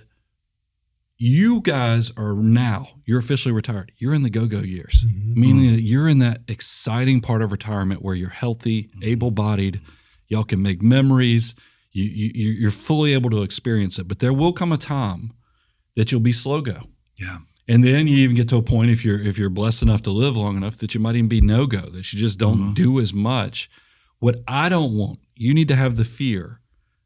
Speaker 3: you guys you're officially retired. You're in the go-go years, meaning that you're in that exciting part of retirement where you're healthy, able-bodied, y'all can make memories, you're fully able to experience it. But there will come a time that you'll be slow-go.
Speaker 2: Yeah.
Speaker 3: And then you even get to a point, if you're blessed enough to live long enough, that you might even be no-go, that you just don't do as much. What I don't want, you need to have the fear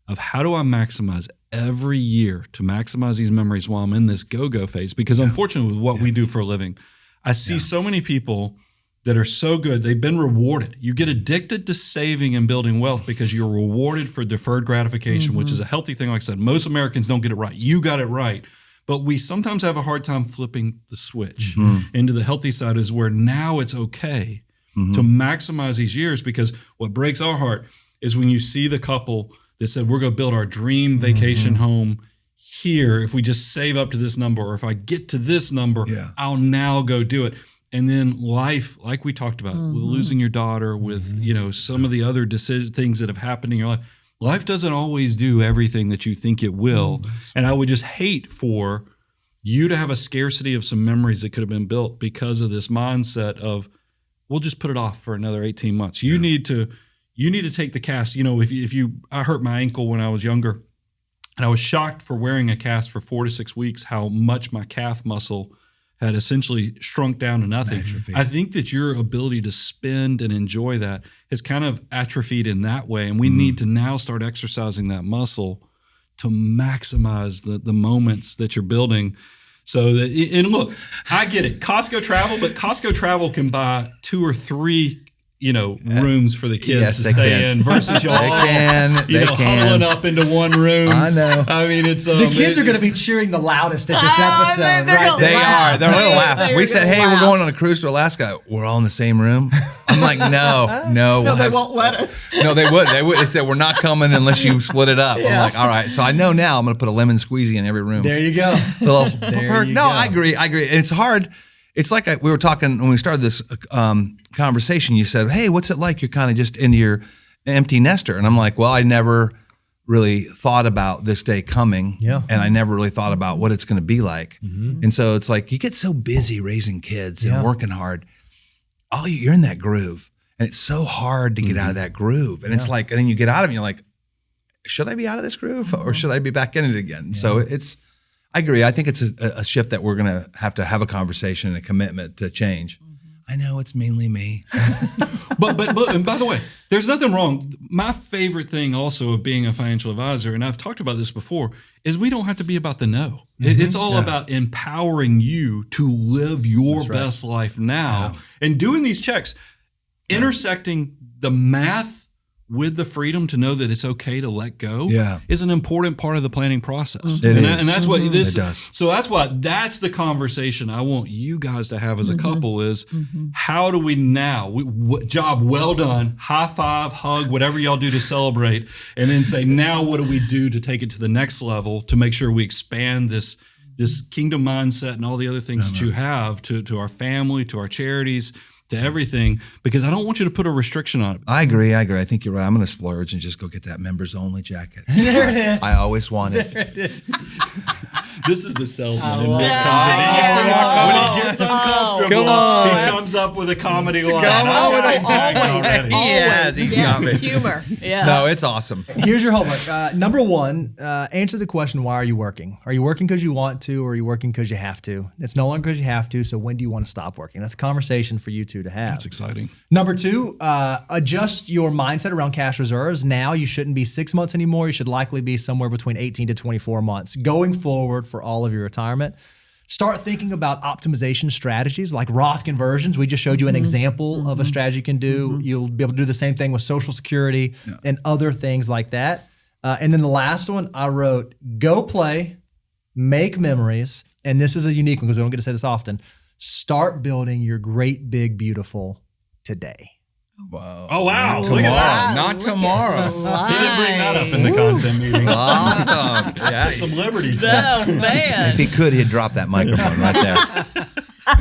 Speaker 3: of, how do I maximize every year to maximize these memories while I'm in this go-go phase? Because unfortunately, with what we do for a living, I see so many people that are so good, they've been rewarded. You get addicted to saving and building wealth because you're rewarded for deferred gratification, which is a healthy thing. Like I said, most Americans don't get it right. You got it right. But we sometimes have a hard time flipping the switch into the healthy side, is where now it's okay to maximize these years. Because what breaks our heart is when you see the couple that said, we're going to build our dream vacation home here if we just save up to this number, or if I get to this number, I'll now go do it. And then life, like we talked about, with losing your daughter, with some of the other things that have happened in your life, life doesn't always do everything that you think it will. And I would just hate for you to have a scarcity of some memories that could have been built because of this mindset of, we'll just put it off for another 18 months. You need to take the cast. I hurt my ankle when I was younger, and I was shocked for wearing a cast for 4 to 6 weeks, how much my calf muscle had essentially shrunk down to nothing. I think that your ability to spend and enjoy that has kind of atrophied in that way. And we need to now start exercising that muscle to maximize the moments that you're building. So that, and look, I get it, Costco travel, but Costco travel can buy 2 or 3 rooms for the kids to stay in versus y'all huddling up into one room.
Speaker 2: I know.
Speaker 3: I mean, it's
Speaker 4: the kids are going to be cheering the loudest at this episode.
Speaker 2: They are. They're going to laugh. We said, hey, we're going on a cruise to Alaska. We're all in the same room. I'm like, no.
Speaker 1: They won't let us.
Speaker 2: No, they would. They said, we're not coming unless you split it up. I'm like, all right. So I know now I'm going to put a lemon squeezy in every room.
Speaker 4: There you go.
Speaker 2: I agree. And it's hard. It's like we were talking when we started this conversation. You said, hey, what's it like? You're kind of just into your empty nester. And I'm like, well, I never really thought about this day coming. Yeah. And I never really thought about what it's going to be like. And so it's like you get so busy raising kids and working hard. You're in that groove. And it's so hard to get out of that groove. And it's like, and then you get out of it and you're like, should I be out of this groove or should I be back in it again? So I agree. I think it's a shift that we're going to have a conversation and a commitment to change. I know it's mainly me.
Speaker 3: but and by the way, there's nothing wrong. My favorite thing also of being a financial advisor, and I've talked about this before, is we don't have to be about the no. It's all about empowering you to live your best life now. And doing these checks, intersecting the math with the freedom to know that it's okay to let go is an important part of the planning process.
Speaker 2: And
Speaker 3: that's what this
Speaker 2: does.
Speaker 3: So that's the conversation I want you guys to have as a couple is how do we now, job well done, high five, hug, whatever y'all do to celebrate, and then say, now what do we do to take it to the next level to make sure we expand this kingdom mindset and all the other things that you have to our family, to our charities, to everything, because I don't want you to put a restriction on it.
Speaker 2: I agree. I think you're right. I'm going to splurge and just go get that members only jacket.
Speaker 4: There it is.
Speaker 2: I always wanted.
Speaker 4: There it is.
Speaker 3: This is the salesman. And Rick comes in. When he gets uncomfortable, he comes up with a comedy line.
Speaker 2: Come on with it.
Speaker 3: Always.
Speaker 2: Yes, he got me.
Speaker 1: Humor. Yeah.
Speaker 2: No, it's awesome.
Speaker 4: Here's your homework. Number 1, answer the question, why are you working? Are you working because you want to, or are you working because you have to? It's no longer because you have to, so when do you want to stop working? That's a conversation for you two to have.
Speaker 3: That's exciting.
Speaker 4: Number 2, adjust your mindset around cash reserves. Now you shouldn't be 6 months anymore. You should likely be somewhere between 18 to 24 months going forward for all of your retirement. Start thinking about optimization strategies like Roth conversions. We just showed you an example of a strategy you can do. You'll be able to do the same thing with Social Security and other things like that. And then the last one, I wrote, go play, make memories. And this is a unique one because we don't get to say this often. Start building your great, big, beautiful today.
Speaker 2: Wow.
Speaker 3: Oh, wow.
Speaker 2: Tomorrow, not tomorrow.
Speaker 3: He didn't bring that up in the content meeting.
Speaker 2: Awesome. Yeah.
Speaker 3: Took some liberties.
Speaker 1: Oh, man.
Speaker 2: If he could, he'd drop that microphone right there.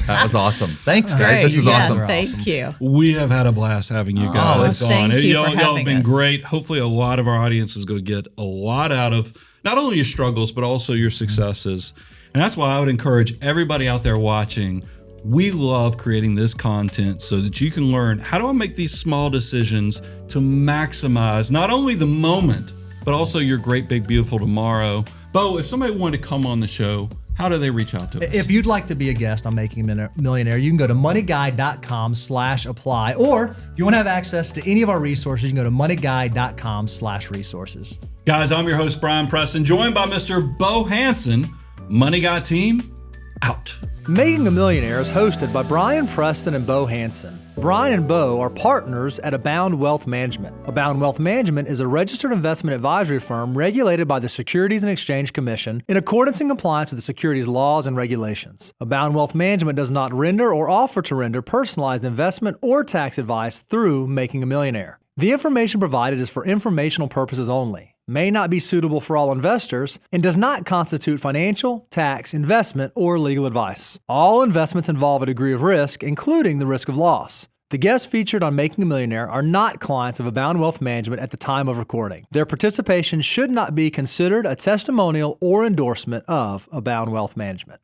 Speaker 2: That was awesome. Thanks, guys.
Speaker 1: Great.
Speaker 2: This is awesome.
Speaker 1: Thank you.
Speaker 3: We have had a blast having you guys on.
Speaker 1: Thank you
Speaker 3: Y'all
Speaker 1: for
Speaker 3: have
Speaker 1: having
Speaker 3: been
Speaker 1: us.
Speaker 3: great. Hopefully, a lot of our audience is going to get a lot out of not only your struggles, but also your successes. And that's why I would encourage everybody out there watching. We love creating this content so that you can learn how do I make these small decisions to maximize not only the moment, but also your great, big, beautiful tomorrow. Bo, if somebody wanted to come on the show, how do they reach out to us?
Speaker 4: If you'd like to be a guest on Making a Millionaire, you can go to moneyguy.com/apply. Or if you want to have access to any of our resources, you can go to moneyguy.com/resources.
Speaker 3: Guys, I'm your host, Brian Preston, joined by Mr. Bo Hansen. Money Guy team, out.
Speaker 4: Making a Millionaire is hosted by Brian Preston and Bo Hansen. Brian and Bo are partners at Abound Wealth Management. Abound Wealth Management is a registered investment advisory firm regulated by the Securities and Exchange Commission in accordance and compliance with the securities laws and regulations. Abound Wealth Management does not render or offer to render personalized investment or tax advice through Making a Millionaire. The information provided is for informational purposes only, may not be suitable for all investors, and does not constitute financial, tax, investment, or legal advice. All investments involve a degree of risk, including the risk of loss. The guests featured on Making a Millionaire are not clients of Abound Wealth Management at the time of recording. Their participation should not be considered a testimonial or endorsement of Abound Wealth Management.